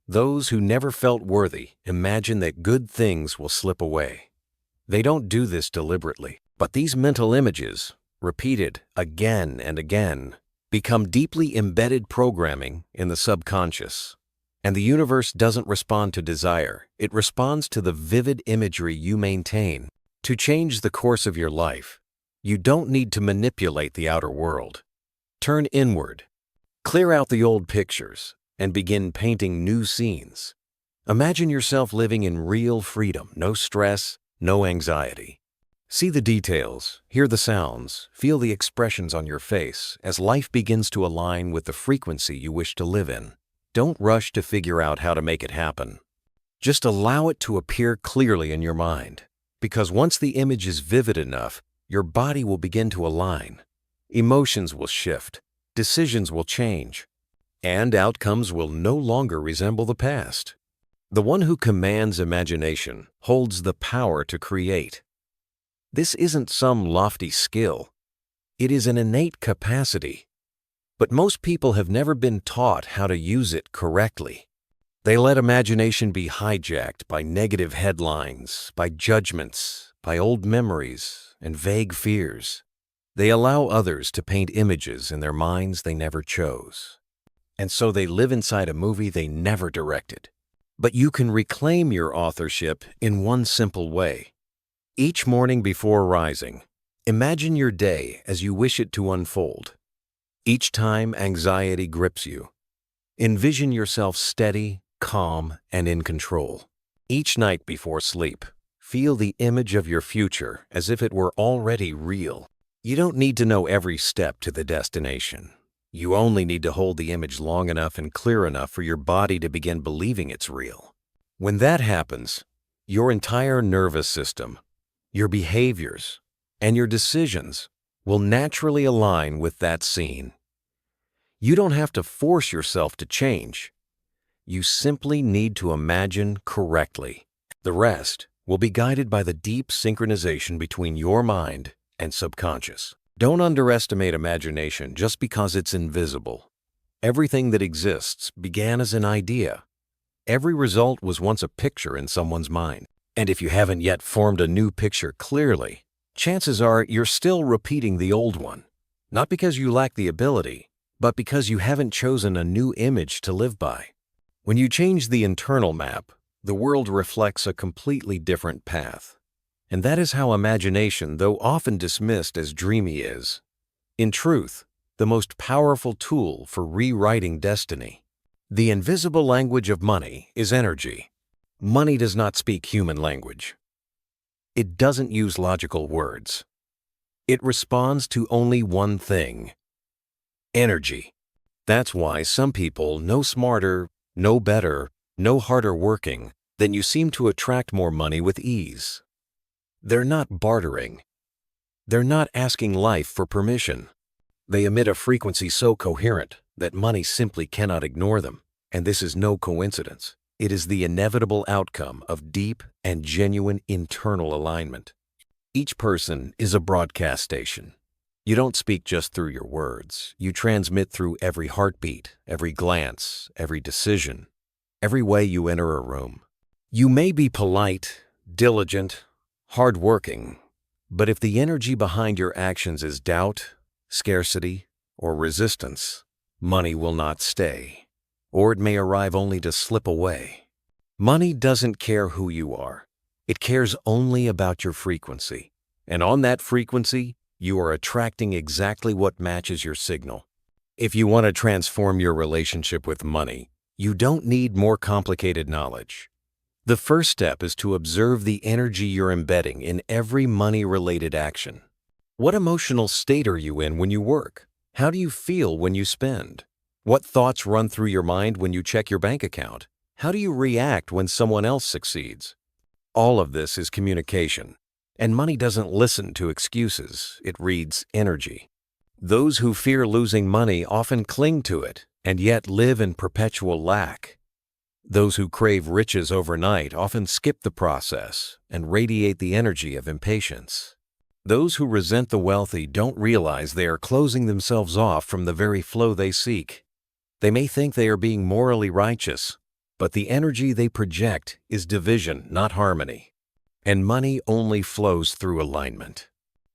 Those who never felt worthy imagine that good things will slip away. They don't do this deliberately, but these mental images, repeated again and again, become deeply embedded programming in the subconscious. And the universe doesn't respond to desire, it responds to the vivid imagery you maintain. To change the course of your life, you don't need to manipulate the outer world. Turn inward, clear out the old pictures, and begin painting new scenes. Imagine yourself living in real freedom, no stress, no anxiety. See the details, hear the sounds, feel the expressions on your face as life begins to align with the frequency you wish to live in. Don't rush to figure out how to make it happen. Just allow it to appear clearly in your mind. Because once the image is vivid enough, your body will begin to align. Emotions will shift, decisions will change, and outcomes will no longer resemble the past. The one who commands imagination holds the power to create. This isn't some lofty skill. It is an innate capacity. But most people have never been taught how to use it correctly. They let imagination be hijacked by negative headlines, by judgments, by old memories, and vague fears. They allow others to paint images in their minds they never chose. and so they live inside a movie they never directed. But you can reclaim your authorship in one simple way. Each morning before rising, imagine your day as you wish it to unfold. Each time anxiety grips you, envision yourself steady, calm, and in control. Each night before sleep, feel the image of your future as if it were already real. You don't need to know every step to the destination. You only need to hold the image long enough and clear enough for your body to begin believing it's real. When that happens, your entire nervous system, your behaviors, and your decisions will naturally align with that scene. You don't have to force yourself to change. You simply need to imagine correctly. The rest will be guided by the deep synchronization between your mind and subconscious. Don't underestimate imagination just because it's invisible. Everything that exists began as an idea. Every result was once a picture in someone's mind. And if you haven't yet formed a new picture clearly, chances are you're still repeating the old one. Not because you lack the ability, but because you haven't chosen a new image to live by. When you change the internal map, the world reflects a completely different path. And that is how imagination, though often dismissed as dreamy, is, in truth, the most powerful tool for rewriting destiny. The invisible language of money is energy. Money does not speak human language. It doesn't use logical words. It responds to only one thing: energy. That's why some people, no smarter, no better, no harder working, than you seem to attract more money with ease. They're not bartering. They're not asking life for permission. They emit a frequency so coherent that money simply cannot ignore them. And this is no coincidence. It is the inevitable outcome of deep and genuine internal alignment. Each person is a broadcast station. You don't speak just through your words. You transmit through every heartbeat, every glance, every decision, every way you enter a room. You may be polite, diligent, hardworking, but if the energy behind your actions is doubt, scarcity, or resistance, money will not stay, or it may arrive only to slip away. Money doesn't care who you are. It cares only about your frequency. And on that frequency, you are attracting exactly what matches your signal. If you want to transform your relationship with money, you don't need more complicated knowledge. The first step is to observe the energy you're embedding in every money-related action. What emotional state are you in when you work? How do you feel when you spend? What thoughts run through your mind when you check your bank account? How do you react when someone else succeeds? All of this is communication, and money doesn't listen to excuses. It reads energy. Those who fear losing money often cling to it and yet live in perpetual lack. Those who crave riches overnight often skip the process and radiate the energy of impatience. Those who resent the wealthy don't realize they are closing themselves off from the very flow they seek. They may think they are being morally righteous, but the energy they project is division, not harmony. And money only flows through alignment.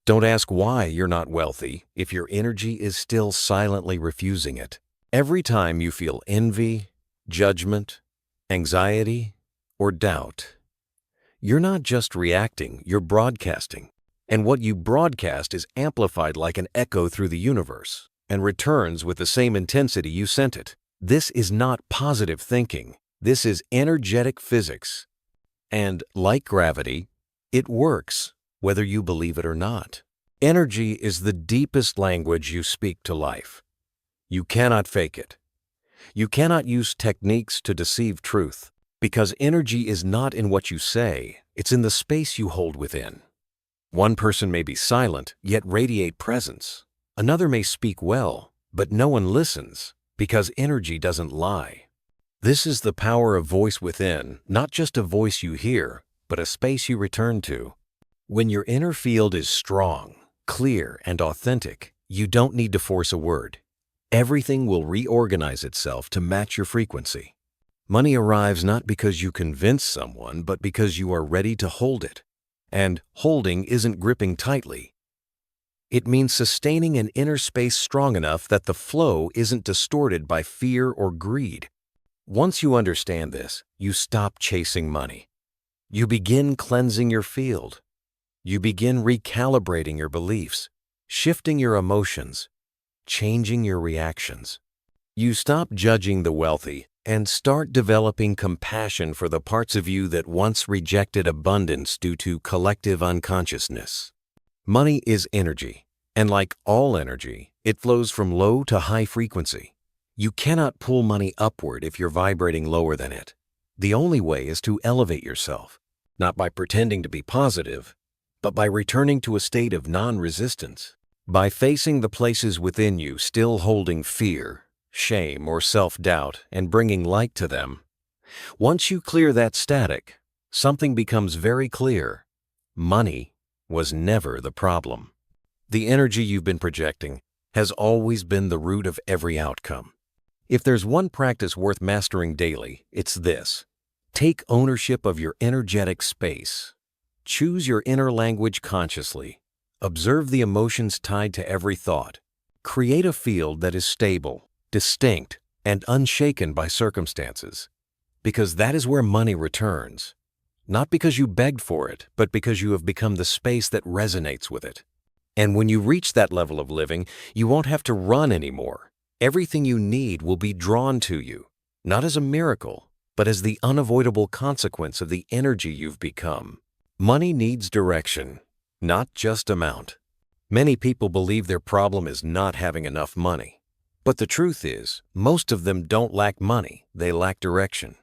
Don't ask why you're not wealthy if your energy is still silently refusing it. Every time you feel envy, judgment, anxiety, or doubt, you're not just reacting, you're broadcasting. And what you broadcast is amplified like an echo through the universe and returns with the same intensity you sent it. This is not positive thinking. This is energetic physics. And like gravity, it works whether you believe it or not. Energy is the deepest language you speak to life. You cannot fake it. You cannot use techniques to deceive truth, because energy is not in what you say, it's in the space you hold within. One person may be silent, yet radiate presence. Another may speak well, but no one listens, because energy doesn't lie. This is the power of voice within, not just a voice you hear, but a space you return to. When your inner field is strong, clear, and authentic, you don't need to force a word. Everything will reorganize itself to match your frequency. Money arrives not because you convince someone, but because you are ready to hold it. And holding isn't gripping tightly. It means sustaining an inner space strong enough that the flow isn't distorted by fear or greed. Once you understand this, you stop chasing money. You begin cleansing your field. You begin recalibrating your beliefs, shifting your emotions, changing your reactions. You stop judging the wealthy and start developing compassion for the parts of you that once rejected abundance due to collective unconsciousness. Money is energy, and like all energy, it flows from low to high frequency. You cannot pull money upward if you're vibrating lower than it. The only way is to elevate yourself, not by pretending to be positive, but by returning to a state of non-resistance, by facing the places within you still holding fear, shame, or self-doubt and bringing light to them. Once you clear that static, something becomes very clear. Money was never the problem. The energy you've been projecting has always been the root of every outcome. If there's one practice worth mastering daily, it's this. Take ownership of your energetic space. Choose your inner language consciously. Observe the emotions tied to every thought. Create a field that is stable, distinct, and unshaken by circumstances. Because that is where money returns. Not because you begged for it, but because you have become the space that resonates with it. And when you reach that level of living, you won't have to run anymore. Everything you need will be drawn to you, not as a miracle, but as the unavoidable consequence of the energy you've become. Money needs direction, not just amount. Many people believe their problem is not having enough money. But the truth is, most of them don't lack money, they lack direction.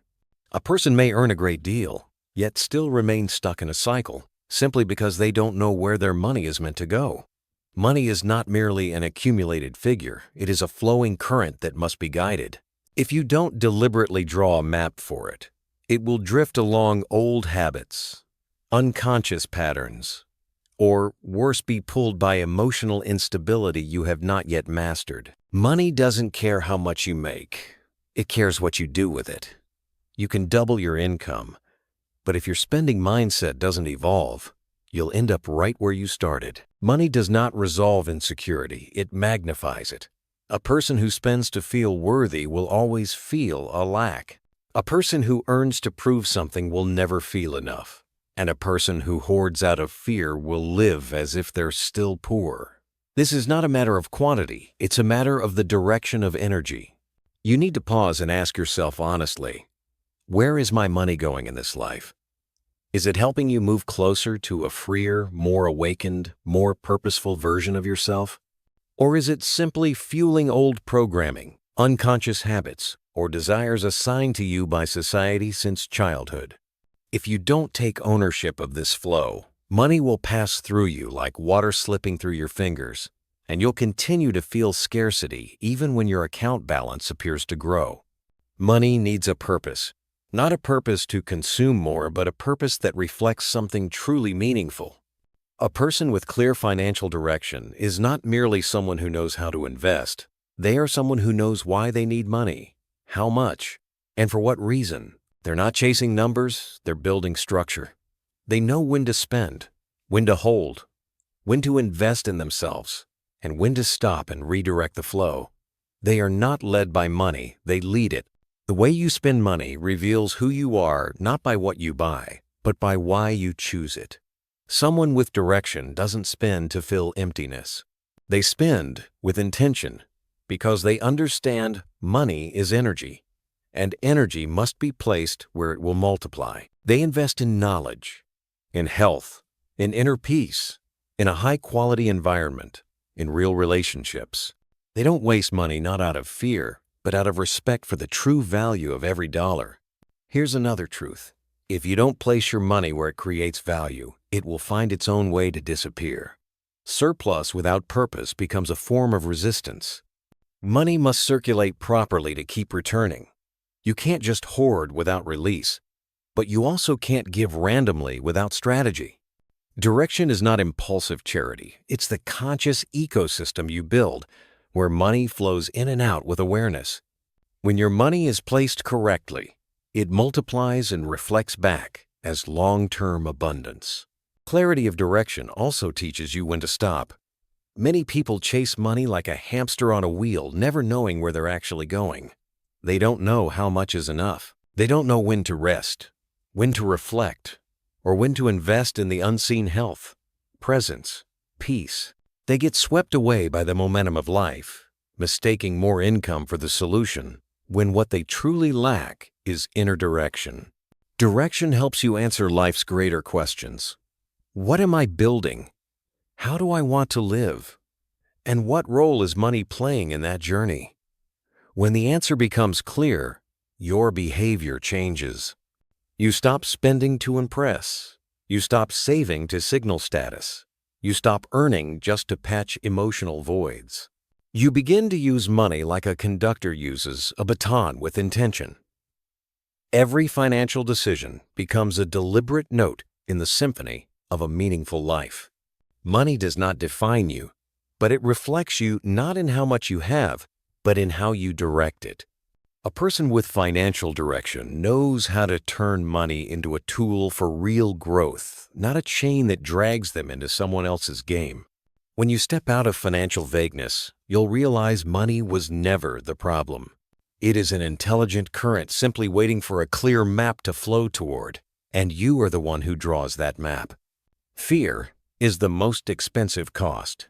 A person may earn a great deal, yet still remain stuck in a cycle, simply because they don't know where their money is meant to go. Money is not merely an accumulated figure, it is a flowing current that must be guided. If you don't deliberately draw a map for it, it will drift along old habits, unconscious patterns, or worse, be pulled by emotional instability you have not yet mastered. Money doesn't care how much you make, it cares what you do with it. You can double your income, but if your spending mindset doesn't evolve, you'll end up right where you started. Money does not resolve insecurity, it magnifies it. A person who spends to feel worthy will always feel a lack. A person who earns to prove something will never feel enough. And a person who hoards out of fear will live as if they're still poor. This is not a matter of quantity, it's a matter of the direction of energy. You need to pause and ask yourself honestly, where is my money going in this life? Is it helping you move closer to a freer, more awakened, more purposeful version of yourself? Or is it simply fueling old programming, unconscious habits, or desires assigned to you by society since childhood? If you don't take ownership of this flow, money will pass through you like water slipping through your fingers, and you'll continue to feel scarcity even when your account balance appears to grow. Money needs a purpose. Not a purpose to consume more, but a purpose that reflects something truly meaningful. A person with clear financial direction is not merely someone who knows how to invest. They are someone who knows why they need money, how much, and for what reason. They're not chasing numbers, they're building structure. They know when to spend, when to hold, when to invest in themselves, and when to stop and redirect the flow. They are not led by money, they lead it. The way you spend money reveals who you are not by what you buy, but by why you choose it. Someone with direction doesn't spend to fill emptiness. They spend with intention because they understand money is energy, and energy must be placed where it will multiply. They invest in knowledge, in health, in inner peace, in a high-quality environment, in real relationships. They don't waste money not out of fear, but out of respect for the true value of every dollar. Here's another truth. If you don't place your money where it creates value, it will find its own way to disappear. Surplus without purpose becomes a form of resistance. Money must circulate properly to keep returning. You can't just hoard without release, but you also can't give randomly without strategy. Direction is not impulsive charity. It's the conscious ecosystem you build, where money flows in and out with awareness. When your money is placed correctly, it multiplies and reflects back as long-term abundance. Clarity of direction also teaches you when to stop. Many people chase money like a hamster on a wheel, never knowing where they're actually going. They don't know how much is enough. They don't know when to rest, when to reflect, or when to invest in the unseen health, presence, peace. They get swept away by the momentum of life, mistaking more income for the solution, when what they truly lack is inner direction. Direction helps you answer life's greater questions. What am I building? How do I want to live? And what role is money playing in that journey? When the answer becomes clear, your behavior changes. You stop spending to impress. You stop saving to signal status. You stop earning just to patch emotional voids. You begin to use money like a conductor uses a baton with intention. Every financial decision becomes a deliberate note in the symphony of a meaningful life. Money does not define you, but it reflects you not in how much you have, but in how you direct it. A person with financial direction knows how to turn money into a tool for real growth, not a chain that drags them into someone else's game. When you step out of financial vagueness, you'll realize money was never the problem. It is an intelligent current simply waiting for a clear map to flow toward, and you are the one who draws that map. Fear is the most expensive cost.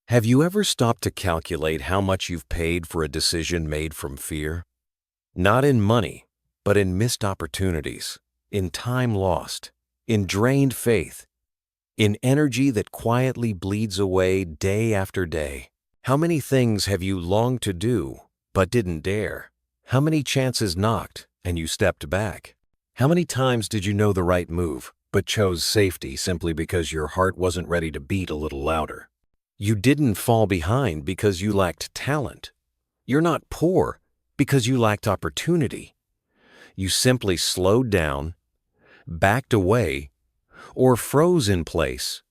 Have you ever stopped to calculate how much you've paid for a decision made from fear? Not in money, but in missed opportunities, in time lost, in drained faith, in energy that quietly bleeds away day after day. How many things have you longed to do, but didn't dare? How many chances knocked, and you stepped back? How many times did you know the right move, but chose safety simply because your heart wasn't ready to beat a little louder? You didn't fall behind because you lacked talent. You're not poor because you lacked opportunity. You simply slowed down, backed away, or froze in place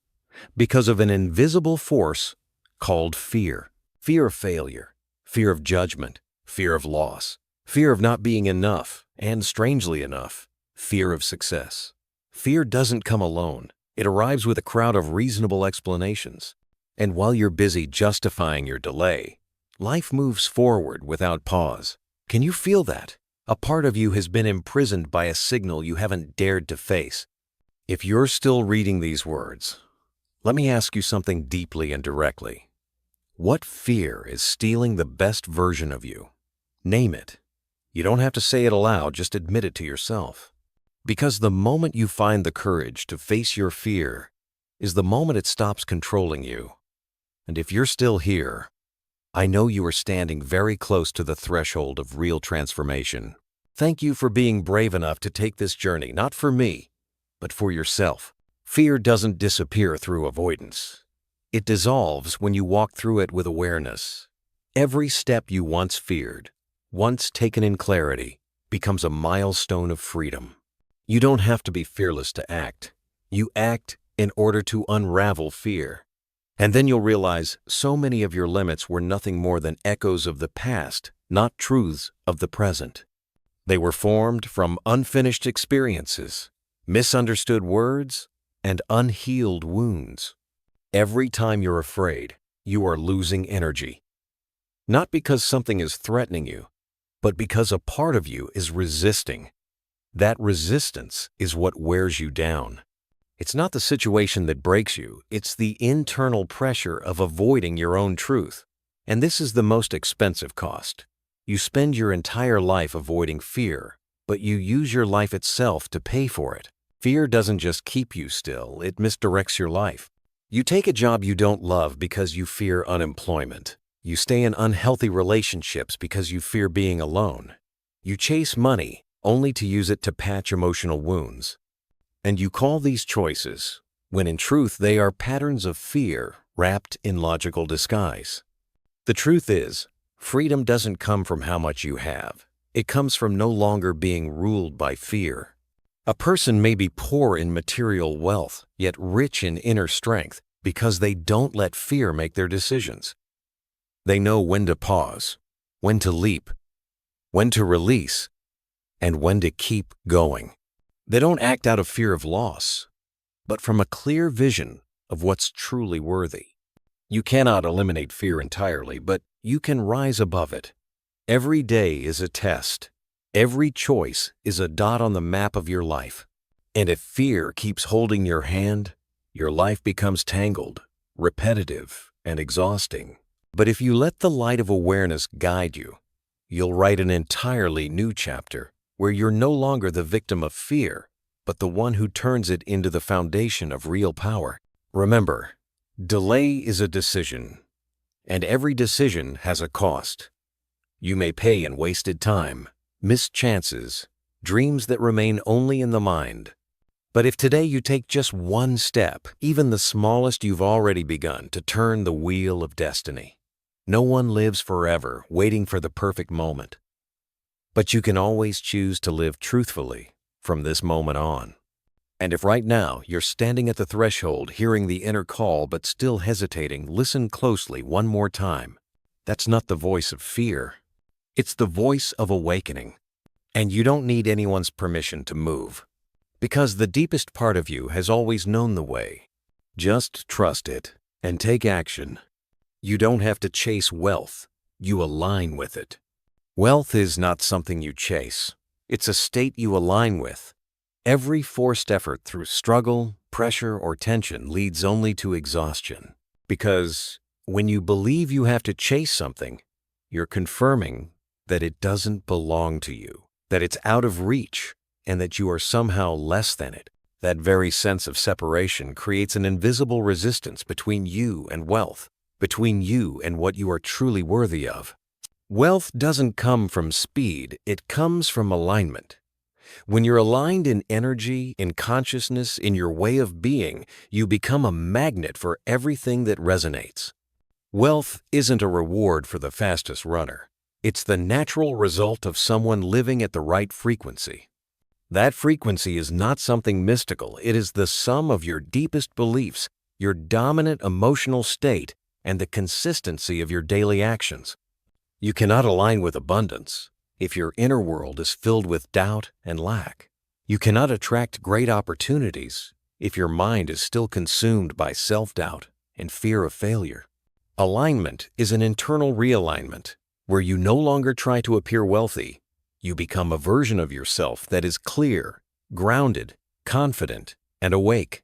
because of an invisible force called fear. Fear of failure, fear of judgment, fear of loss, fear of not being enough, and strangely enough, fear of success. Fear doesn't come alone. It arrives with a crowd of reasonable explanations. And while you're busy justifying your delay, life moves forward without pause. Can you feel that? A part of you has been imprisoned by a signal you haven't dared to face. If you're still reading these words, let me ask you something deeply and directly. What fear is stealing the best version of you? Name it. You don't have to say it aloud, just admit it to yourself. Because the moment you find the courage to face your fear is the moment it stops controlling you. And if you're still here, I know you are standing very close to the threshold of real transformation. Thank you for being brave enough to take this journey, not for me, but for yourself. Fear doesn't disappear through avoidance. It dissolves when you walk through it with awareness. Every step you once feared, once taken in clarity, becomes a milestone of freedom. You don't have to be fearless to act. You act in order to unravel fear. And then you'll realize so many of your limits were nothing more than echoes of the past, not truths of the present. They were formed from unfinished experiences, misunderstood words, and unhealed wounds. Every time you're afraid, you are losing energy. Not because something is threatening you, but because a part of you is resisting. That resistance is what wears you down. It's not the situation that breaks you, it's the internal pressure of avoiding your own truth. And this is the most expensive cost. You spend your entire life avoiding fear, but you use your life itself to pay for it. Fear doesn't just keep you still, it misdirects your life. You take a job you don't love because you fear unemployment. You stay in unhealthy relationships because you fear being alone. You chase money only to use it to patch emotional wounds. And you call these choices, when in truth they are patterns of fear wrapped in logical disguise. The truth is, freedom doesn't come from how much you have. It comes from no longer being ruled by fear. A person may be poor in material wealth, yet rich in inner strength, because they don't let fear make their decisions. They know when to pause, when to leap, when to release, and when to keep going. They don't act out of fear of loss, but from a clear vision of what's truly worthy. You cannot eliminate fear entirely, but you can rise above it. Every day is a test. Every choice is a dot on the map of your life. And if fear keeps holding your hand, your life becomes tangled, repetitive, and exhausting. But if you let the light of awareness guide you, you'll write an entirely new chapter where you're no longer the victim of fear, but the one who turns it into the foundation of real power. Remember, delay is a decision, and every decision has a cost. You may pay in wasted time, missed chances, dreams that remain only in the mind. But if today you take just one step, even the smallest, you've already begun to turn the wheel of destiny. No one lives forever waiting for the perfect moment. But you can always choose to live truthfully from this moment on. And if right now you're standing at the threshold hearing the inner call but still hesitating, listen closely one more time. That's not the voice of fear. It's the voice of awakening. And you don't need anyone's permission to move, because the deepest part of you has always known the way. Just trust it and take action. You don't have to chase wealth. You align with it. Wealth is not something you chase. It's a state you align with. Every forced effort through struggle, pressure, or tension leads only to exhaustion. Because when you believe you have to chase something, you're confirming that it doesn't belong to you, that it's out of reach, and that you are somehow less than it. That very sense of separation creates an invisible resistance between you and wealth, between you and what you are truly worthy of. Wealth doesn't come from speed, it comes from alignment. When you're aligned in energy, in consciousness, in your way of being, you become a magnet for everything that resonates. Wealth isn't a reward for the fastest runner. It's the natural result of someone living at the right frequency. That frequency is not something mystical. It is the sum of your deepest beliefs, your dominant emotional state, and the consistency of your daily actions. You cannot align with abundance if your inner world is filled with doubt and lack. You cannot attract great opportunities if your mind is still consumed by self-doubt and fear of failure. Alignment is an internal realignment where you no longer try to appear wealthy. You become a version of yourself that is clear, grounded, confident, and awake.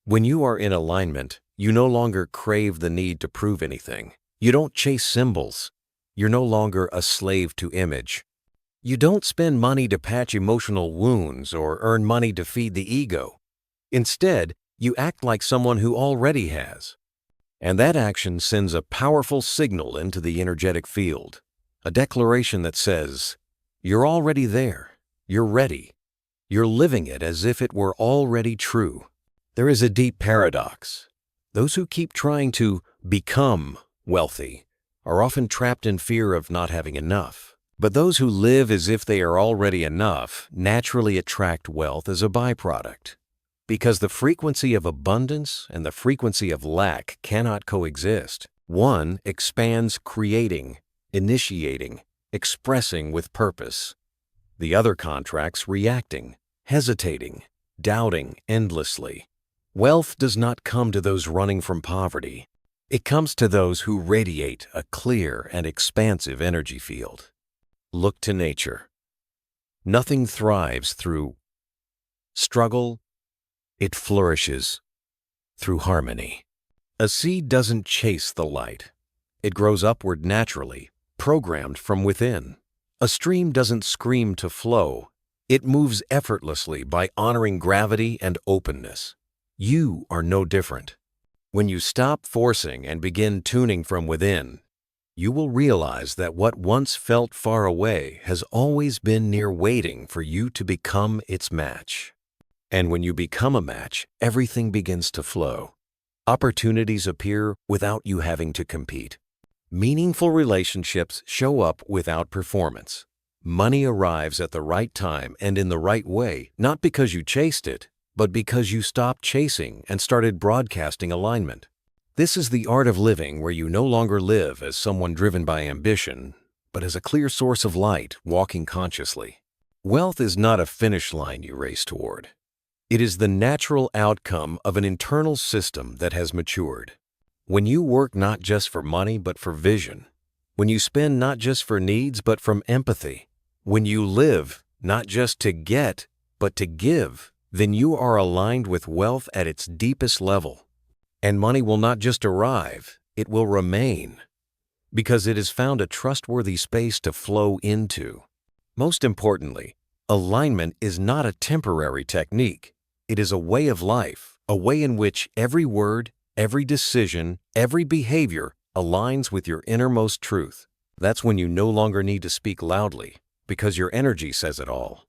When you are in alignment, you no longer crave the need to prove anything. You don't chase symbols. You're no longer a slave to image. You don't spend money to patch emotional wounds or earn money to feed the ego. Instead, you act like someone who already has. And that action sends a powerful signal into the energetic field, a declaration that says, you're already there, you're ready, you're living it as if it were already true. There is a deep paradox. Those who keep trying to become wealthy are often trapped in fear of not having enough. But those who live as if they are already enough naturally attract wealth as a byproduct. Because the frequency of abundance and the frequency of lack cannot coexist. One expands creating, initiating, expressing with purpose. The other contracts reacting, hesitating, doubting endlessly. Wealth does not come to those running from poverty. It comes to those who radiate a clear and expansive energy field. Look to nature. Nothing thrives through struggle. It flourishes through harmony. A seed doesn't chase the light. It grows upward naturally, programmed from within. A stream doesn't scream to flow. It moves effortlessly by honoring gravity and openness. You are no different. When you stop forcing and begin tuning from within, you will realize that what once felt far away has always been near, waiting for you to become its match. And when you become a match, everything begins to flow. Opportunities appear without you having to compete. Meaningful relationships show up without performance. Money arrives at the right time and in the right way, not because you chased it, but because you stopped chasing and started broadcasting alignment. This is the art of living, where you no longer live as someone driven by ambition, but as a clear source of light walking consciously. Wealth is not a finish line you race toward. It is the natural outcome of an internal system that has matured. When you work not just for money but for vision, when you spend not just for needs but from empathy, when you live not just to get but to give, then you are aligned with wealth at its deepest level. And money will not just arrive, it will remain, because it has found a trustworthy space to flow into. Most importantly, alignment is not a temporary technique. It is a way of life, a way in which every word, every decision, every behavior aligns with your innermost truth. That's when you no longer need to speak loudly, because your energy says it all.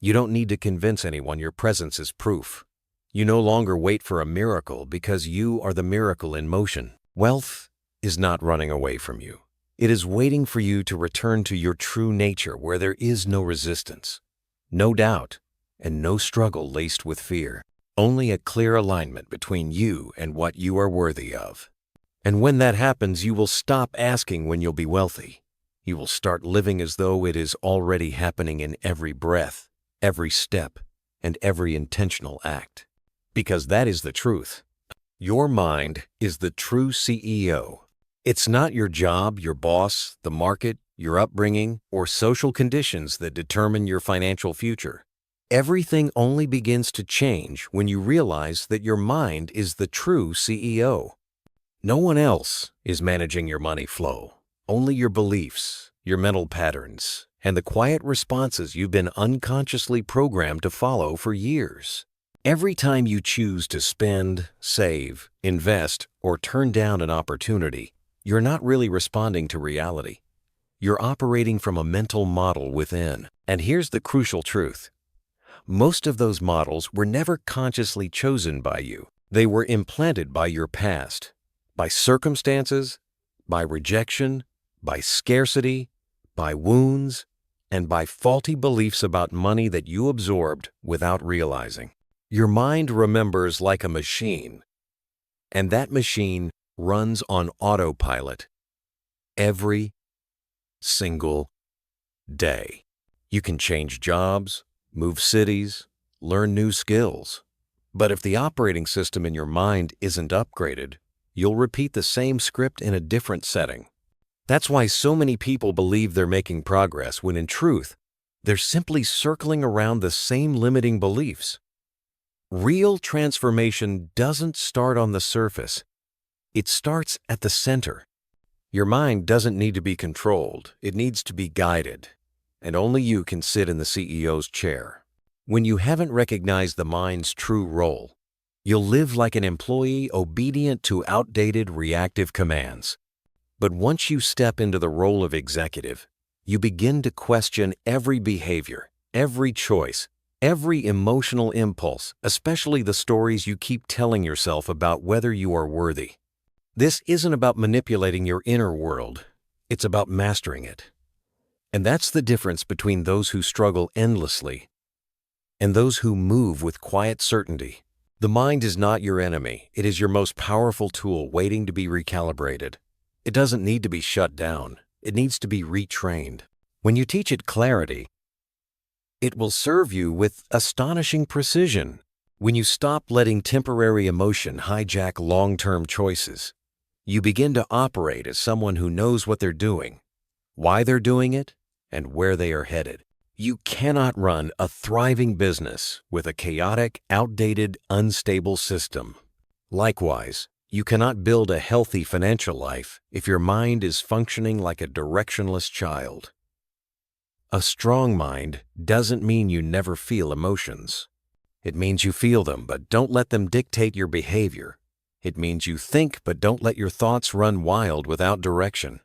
You don't need to convince anyone your presence is proof. You no longer wait for a miracle because you are the miracle in motion. Wealth is not running away from you. It is waiting for you to return to your true nature where there is no resistance, no doubt, and no struggle laced with fear. Only a clear alignment between you and what you are worthy of. And when that happens, you will stop asking when you'll be wealthy. You will start living as though it is already happening in every breath, every step, and every intentional act. Because that is the truth. Your mind is the true CEO. It's not your job, your boss, the market, your upbringing, or social conditions that determine your financial future. Everything only begins to change when you realize that your mind is the true CEO. No one else is managing your money flow, only your beliefs, your mental patterns, and the quiet responses you've been unconsciously programmed to follow for years. Every time you choose to spend, save, invest, or turn down an opportunity, you're not really responding to reality. You're operating from a mental model within. And here's the crucial truth. Most of those models were never consciously chosen by you. They were implanted by your past, by circumstances, by rejection, by scarcity, by wounds, and by faulty beliefs about money that you absorbed without realizing. Your mind remembers like a machine, and that machine runs on autopilot every single day. You can change jobs, move cities, learn new skills. But if the operating system in your mind isn't upgraded, you'll repeat the same script in a different setting. That's why so many people believe they're making progress when in truth, they're simply circling around the same limiting beliefs. Real transformation doesn't start on the surface. It starts at the center. Your mind doesn't need to be controlled. It needs to be guided. And only you can sit in the CEO's chair. When you haven't recognized the mind's true role, you'll live like an employee obedient to outdated reactive commands. But once you step into the role of executive, you begin to question every behavior, every choice, every emotional impulse, especially the stories you keep telling yourself about whether you are worthy. This isn't about manipulating your inner world. It's about mastering it. And that's the difference between those who struggle endlessly and those who move with quiet certainty. The mind is not your enemy. It is your most powerful tool waiting to be recalibrated. It doesn't need to be shut down. It needs to be retrained. When you teach it clarity, it will serve you with astonishing precision. When you stop letting temporary emotion hijack long-term choices, you begin to operate as someone who knows what they're doing, why they're doing it, and where they are headed. You cannot run a thriving business with a chaotic, outdated, unstable system. Likewise, you cannot build a healthy financial life if your mind is functioning like a directionless child. A strong mind doesn't mean you never feel emotions. It means you feel them, but don't let them dictate your behavior. It means you think, but don't let your thoughts run wild without direction.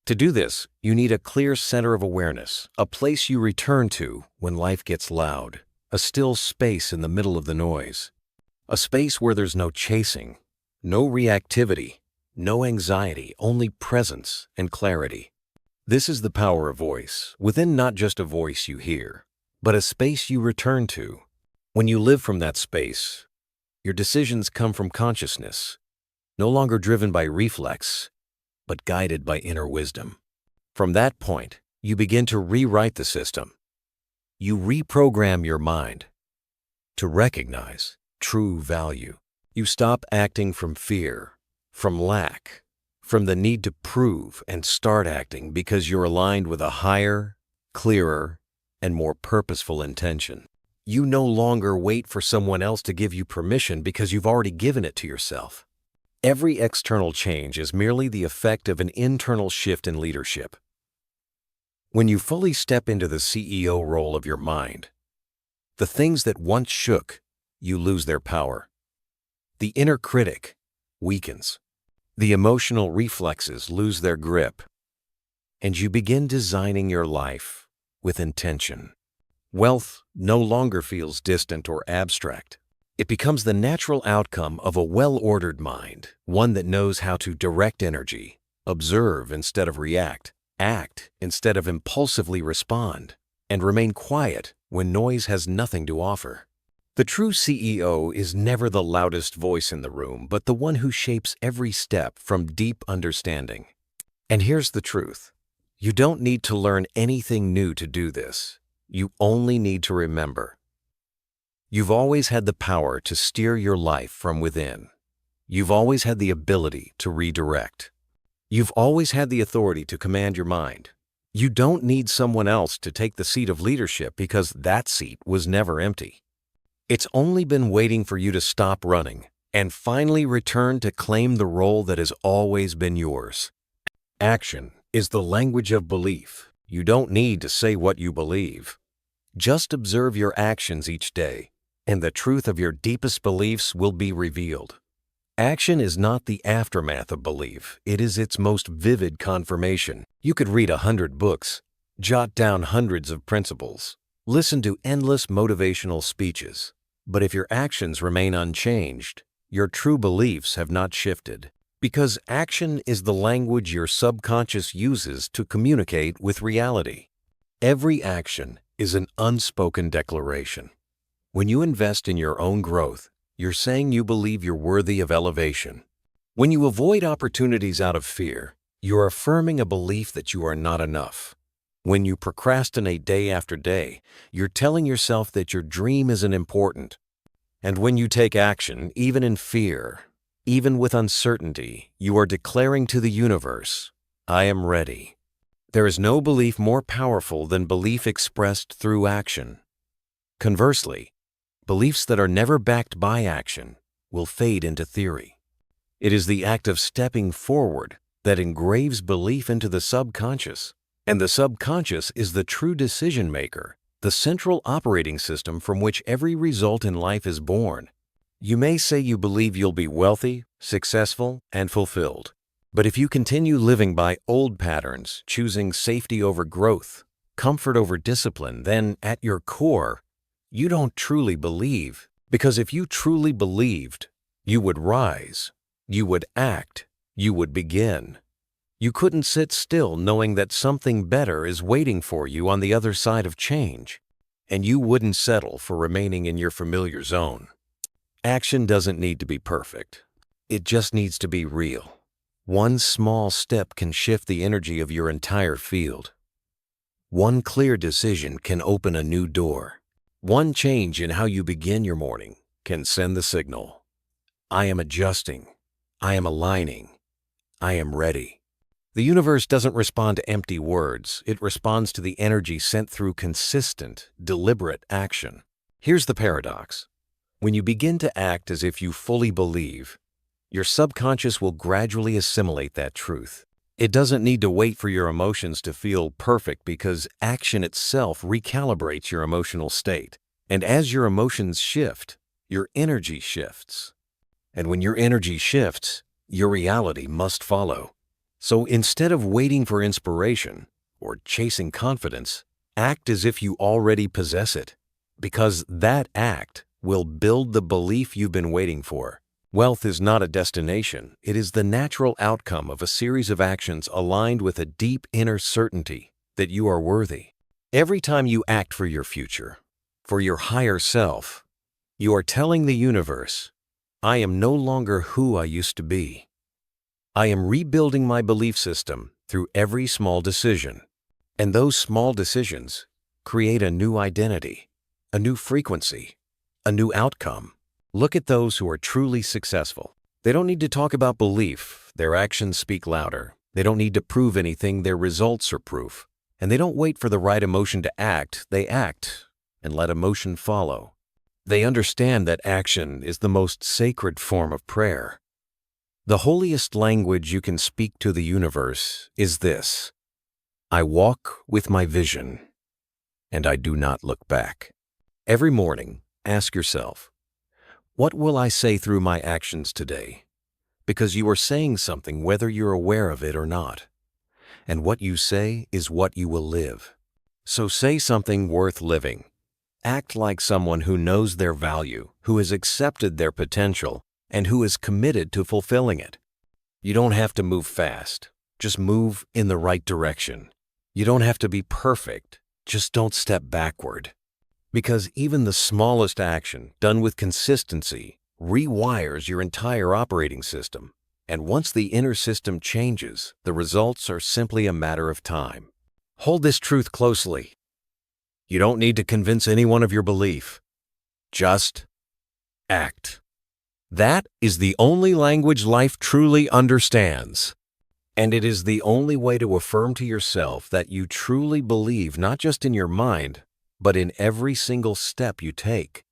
To do this, you need a clear center of awareness, a place you return to when life gets loud, a still space in the middle of the noise, a space where there's no chasing, no reactivity, no anxiety, only presence and clarity. This is the power of voice, within not just a voice you hear, but a space you return to. When you live from that space, your decisions come from consciousness, no longer driven by reflex, but guided by inner wisdom. From that point, you begin to rewrite the system. You reprogram your mind to recognize true value. You stop acting from fear, from lack, from the need to prove, and start acting because you're aligned with a higher, clearer, and more purposeful intention. You no longer wait for someone else to give you permission because you've already given it to yourself. Every external change is merely the effect of an internal shift in leadership. When you fully step into the CEO role of your mind, the things that once shook you lose their power. The inner critic weakens. The emotional reflexes lose their grip. And you begin designing your life with intention. Wealth no longer feels distant or abstract. It becomes the natural outcome of a well-ordered mind, one that knows how to direct energy, observe instead of react, act instead of impulsively respond, and remain quiet when noise has nothing to offer. The true CEO is never the loudest voice in the room, but the one who shapes every step from deep understanding. And here's the truth. You don't need to learn anything new to do this. You only need to remember. You've always had the power to steer your life from within. You've always had the ability to redirect. You've always had the authority to command your mind. You don't need someone else to take the seat of leadership because that seat was never empty. It's only been waiting for you to stop running and finally return to claim the role that has always been yours. Action is the language of belief. You don't need to say what you believe. Just observe your actions each day, and the truth of your deepest beliefs will be revealed. Action is not the aftermath of belief. It is its most vivid confirmation. You could read 100 books, jot down hundreds of principles, listen to endless motivational speeches, but if your actions remain unchanged, your true beliefs have not shifted. Because action is the language your subconscious uses to communicate with reality. Every action is an unspoken declaration. When you invest in your own growth, you're saying you believe you're worthy of elevation. When you avoid opportunities out of fear, you're affirming a belief that you are not enough. When you procrastinate day after day, you're telling yourself that your dream isn't important. And when you take action, even in fear, even with uncertainty, you are declaring to the universe, I am ready. There is no belief more powerful than belief expressed through action. Conversely, beliefs that are never backed by action will fade into theory. It is the act of stepping forward that engraves belief into the subconscious, and the subconscious is the true decision maker, the central operating system from which every result in life is born. You may say you believe you'll be wealthy, successful, and fulfilled. But if you continue living by old patterns, choosing safety over growth, comfort over discipline, then at your core, you don't truly believe. Because if you truly believed, you would rise, you would act, you would begin. You couldn't sit still knowing that something better is waiting for you on the other side of change, and you wouldn't settle for remaining in your familiar zone. Action doesn't need to be perfect. It just needs to be real. One small step can shift the energy of your entire field. One clear decision can open a new door. One change in how you begin your morning can send the signal. I am adjusting. I am aligning. I am ready. The universe doesn't respond to empty words. It responds to the energy sent through consistent, deliberate action. Here's the paradox. When you begin to act as if you fully believe, your subconscious will gradually assimilate that truth. It doesn't need to wait for your emotions to feel perfect because action itself recalibrates your emotional state. And as your emotions shift, your energy shifts. And when your energy shifts, your reality must follow. So instead of waiting for inspiration or chasing confidence, act as if you already possess it, because that act will build the belief you've been waiting for. Wealth is not a destination. It is the natural outcome of a series of actions aligned with a deep inner certainty that you are worthy. Every time you act for your future, for your higher self, you are telling the universe, I am no longer who I used to be. I am rebuilding my belief system through every small decision. And those small decisions create a new identity, a new frequency, a new outcome. Look at those who are truly successful. They don't need to talk about belief. Their actions speak louder. They don't need to prove anything. Their results are proof. And they don't wait for the right emotion to act. They act and let emotion follow. They understand that action is the most sacred form of prayer. The holiest language you can speak to the universe is this: I walk with my vision, and I do not look back. Every morning, ask yourself, what will I say through my actions today? Because you are saying something whether you're aware of it or not. And what you say is what you will live. So say something worth living. Act like someone who knows their value, who has accepted their potential, and who is committed to fulfilling it. You don't have to move fast. Just move in the right direction. You don't have to be perfect. Just don't step backward. Because even the smallest action done with consistency rewires your entire operating system. And once the inner system changes, the results are simply a matter of time. Hold this truth closely. You don't need to convince anyone of your belief. Just act. That is the only language life truly understands. And it is the only way to affirm to yourself that you truly believe not just in your mind, but in every single step you take.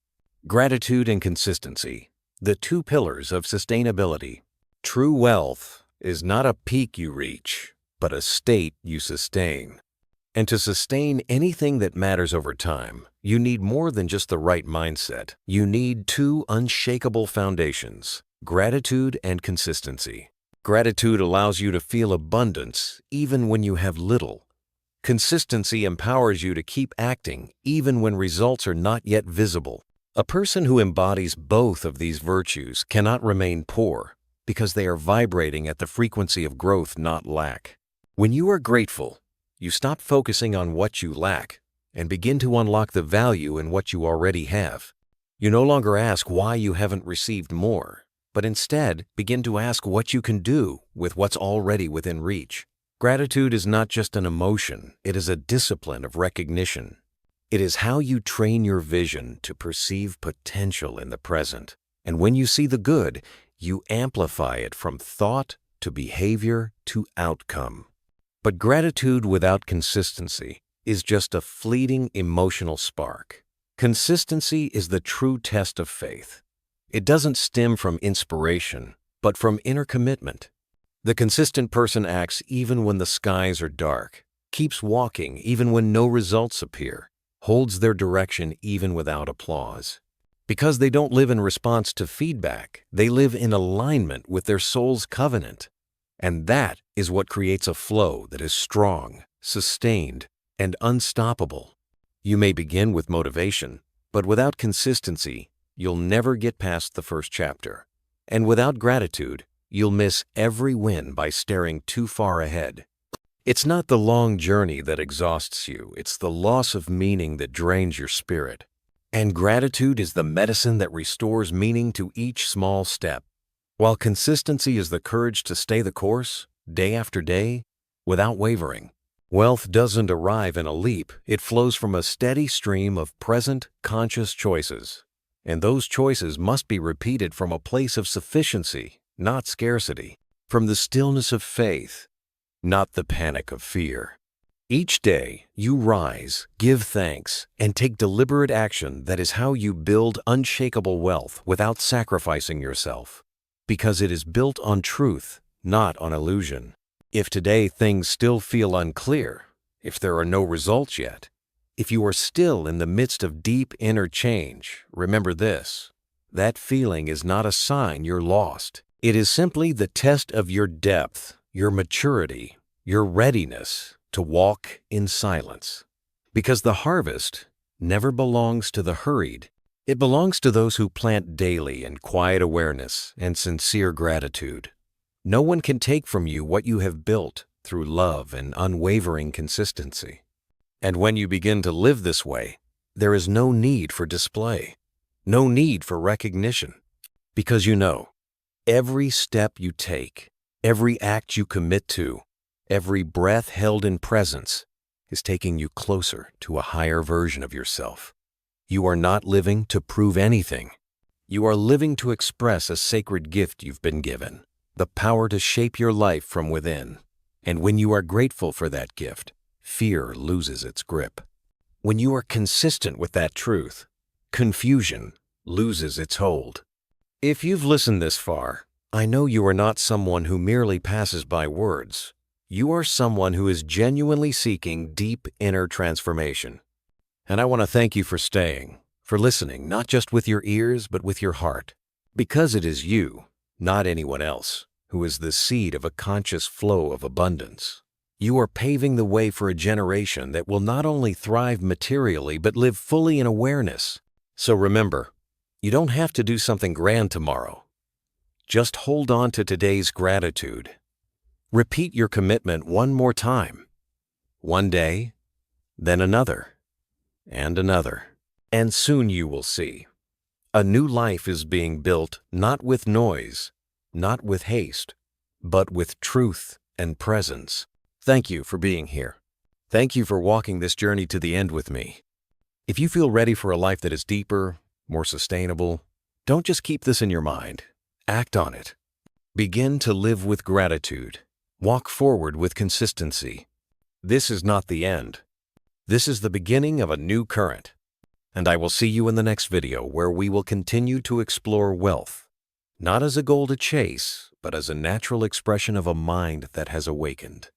Gratitude and consistency, the two pillars of sustainability. True wealth is not a peak you reach, but a state you sustain. And to sustain anything that matters over time, you need more than just the right mindset. You need two unshakable foundations: gratitude and consistency. Gratitude allows you to feel abundance even when you have little. Consistency empowers you to keep acting even when results are not yet visible. A person who embodies both of these virtues cannot remain poor because they are vibrating at the frequency of growth, not lack. When you are grateful, you stop focusing on what you lack and begin to unlock the value in what you already have. You no longer ask why you haven't received more, but instead begin to ask what you can do with what's already within reach. Gratitude is not just an emotion, it is a discipline of recognition. It is how you train your vision to perceive potential in the present. And when you see the good, you amplify it from thought to behavior to outcome. But gratitude without consistency is just a fleeting emotional spark. Consistency is the true test of faith. It doesn't stem from inspiration, but from inner commitment. The consistent person acts even when the skies are dark, keeps walking even when no results appear, holds their direction even without applause. Because they don't live in response to feedback, they live in alignment with their soul's covenant. And that is what creates a flow that is strong, sustained, and unstoppable. You may begin with motivation, but without consistency, you'll never get past the first chapter. And without gratitude, you'll miss every win by staring too far ahead. It's not the long journey that exhausts you, it's the loss of meaning that drains your spirit. And gratitude is the medicine that restores meaning to each small step. While consistency is the courage to stay the course, day after day, without wavering. Wealth doesn't arrive in a leap, it flows from a steady stream of present, conscious choices. And those choices must be repeated from a place of sufficiency, not scarcity, from the stillness of faith, not the panic of fear. Each day, you rise, give thanks, and take deliberate action. That is how you build unshakable wealth without sacrificing yourself. Because it is built on truth, not on illusion. If today things still feel unclear, if there are no results yet, if you are still in the midst of deep inner change, remember this: that feeling is not a sign you're lost. It is simply the test of your depth, your maturity, your readiness to walk in silence. Because the harvest never belongs to the hurried. It belongs to those who plant daily in quiet awareness and sincere gratitude. No one can take from you what you have built through love and unwavering consistency. And when you begin to live this way, there is no need for display, no need for recognition, because you know, every step you take, every act you commit to, every breath held in presence is taking you closer to a higher version of yourself. You are not living to prove anything. You are living to express a sacred gift you've been given, the power to shape your life from within. And when you are grateful for that gift, fear loses its grip. When you are consistent with that truth, confusion loses its hold. If you've listened this far, I know you are not someone who merely passes by words. You are someone who is genuinely seeking deep inner transformation. And I want to thank you for staying, for listening, not just with your ears, but with your heart. Because it is you, not anyone else, who is the seed of a conscious flow of abundance. You are paving the way for a generation that will not only thrive materially, but live fully in awareness. So remember, you don't have to do something grand tomorrow. Just hold on to today's gratitude. Repeat your commitment one more time. One day, then another, and another. And soon you will see. A new life is being built not with noise, not with haste, but with truth and presence. Thank you for being here. Thank you for walking this journey to the end with me. If you feel ready for a life that is deeper, more sustainable, don't just keep this in your mind. Act on it. Begin to live with gratitude. Walk forward with consistency. This is not the end. This is the beginning of a new current. And I will see you in the next video where we will continue to explore wealth, not as a goal to chase, but as a natural expression of a mind that has awakened.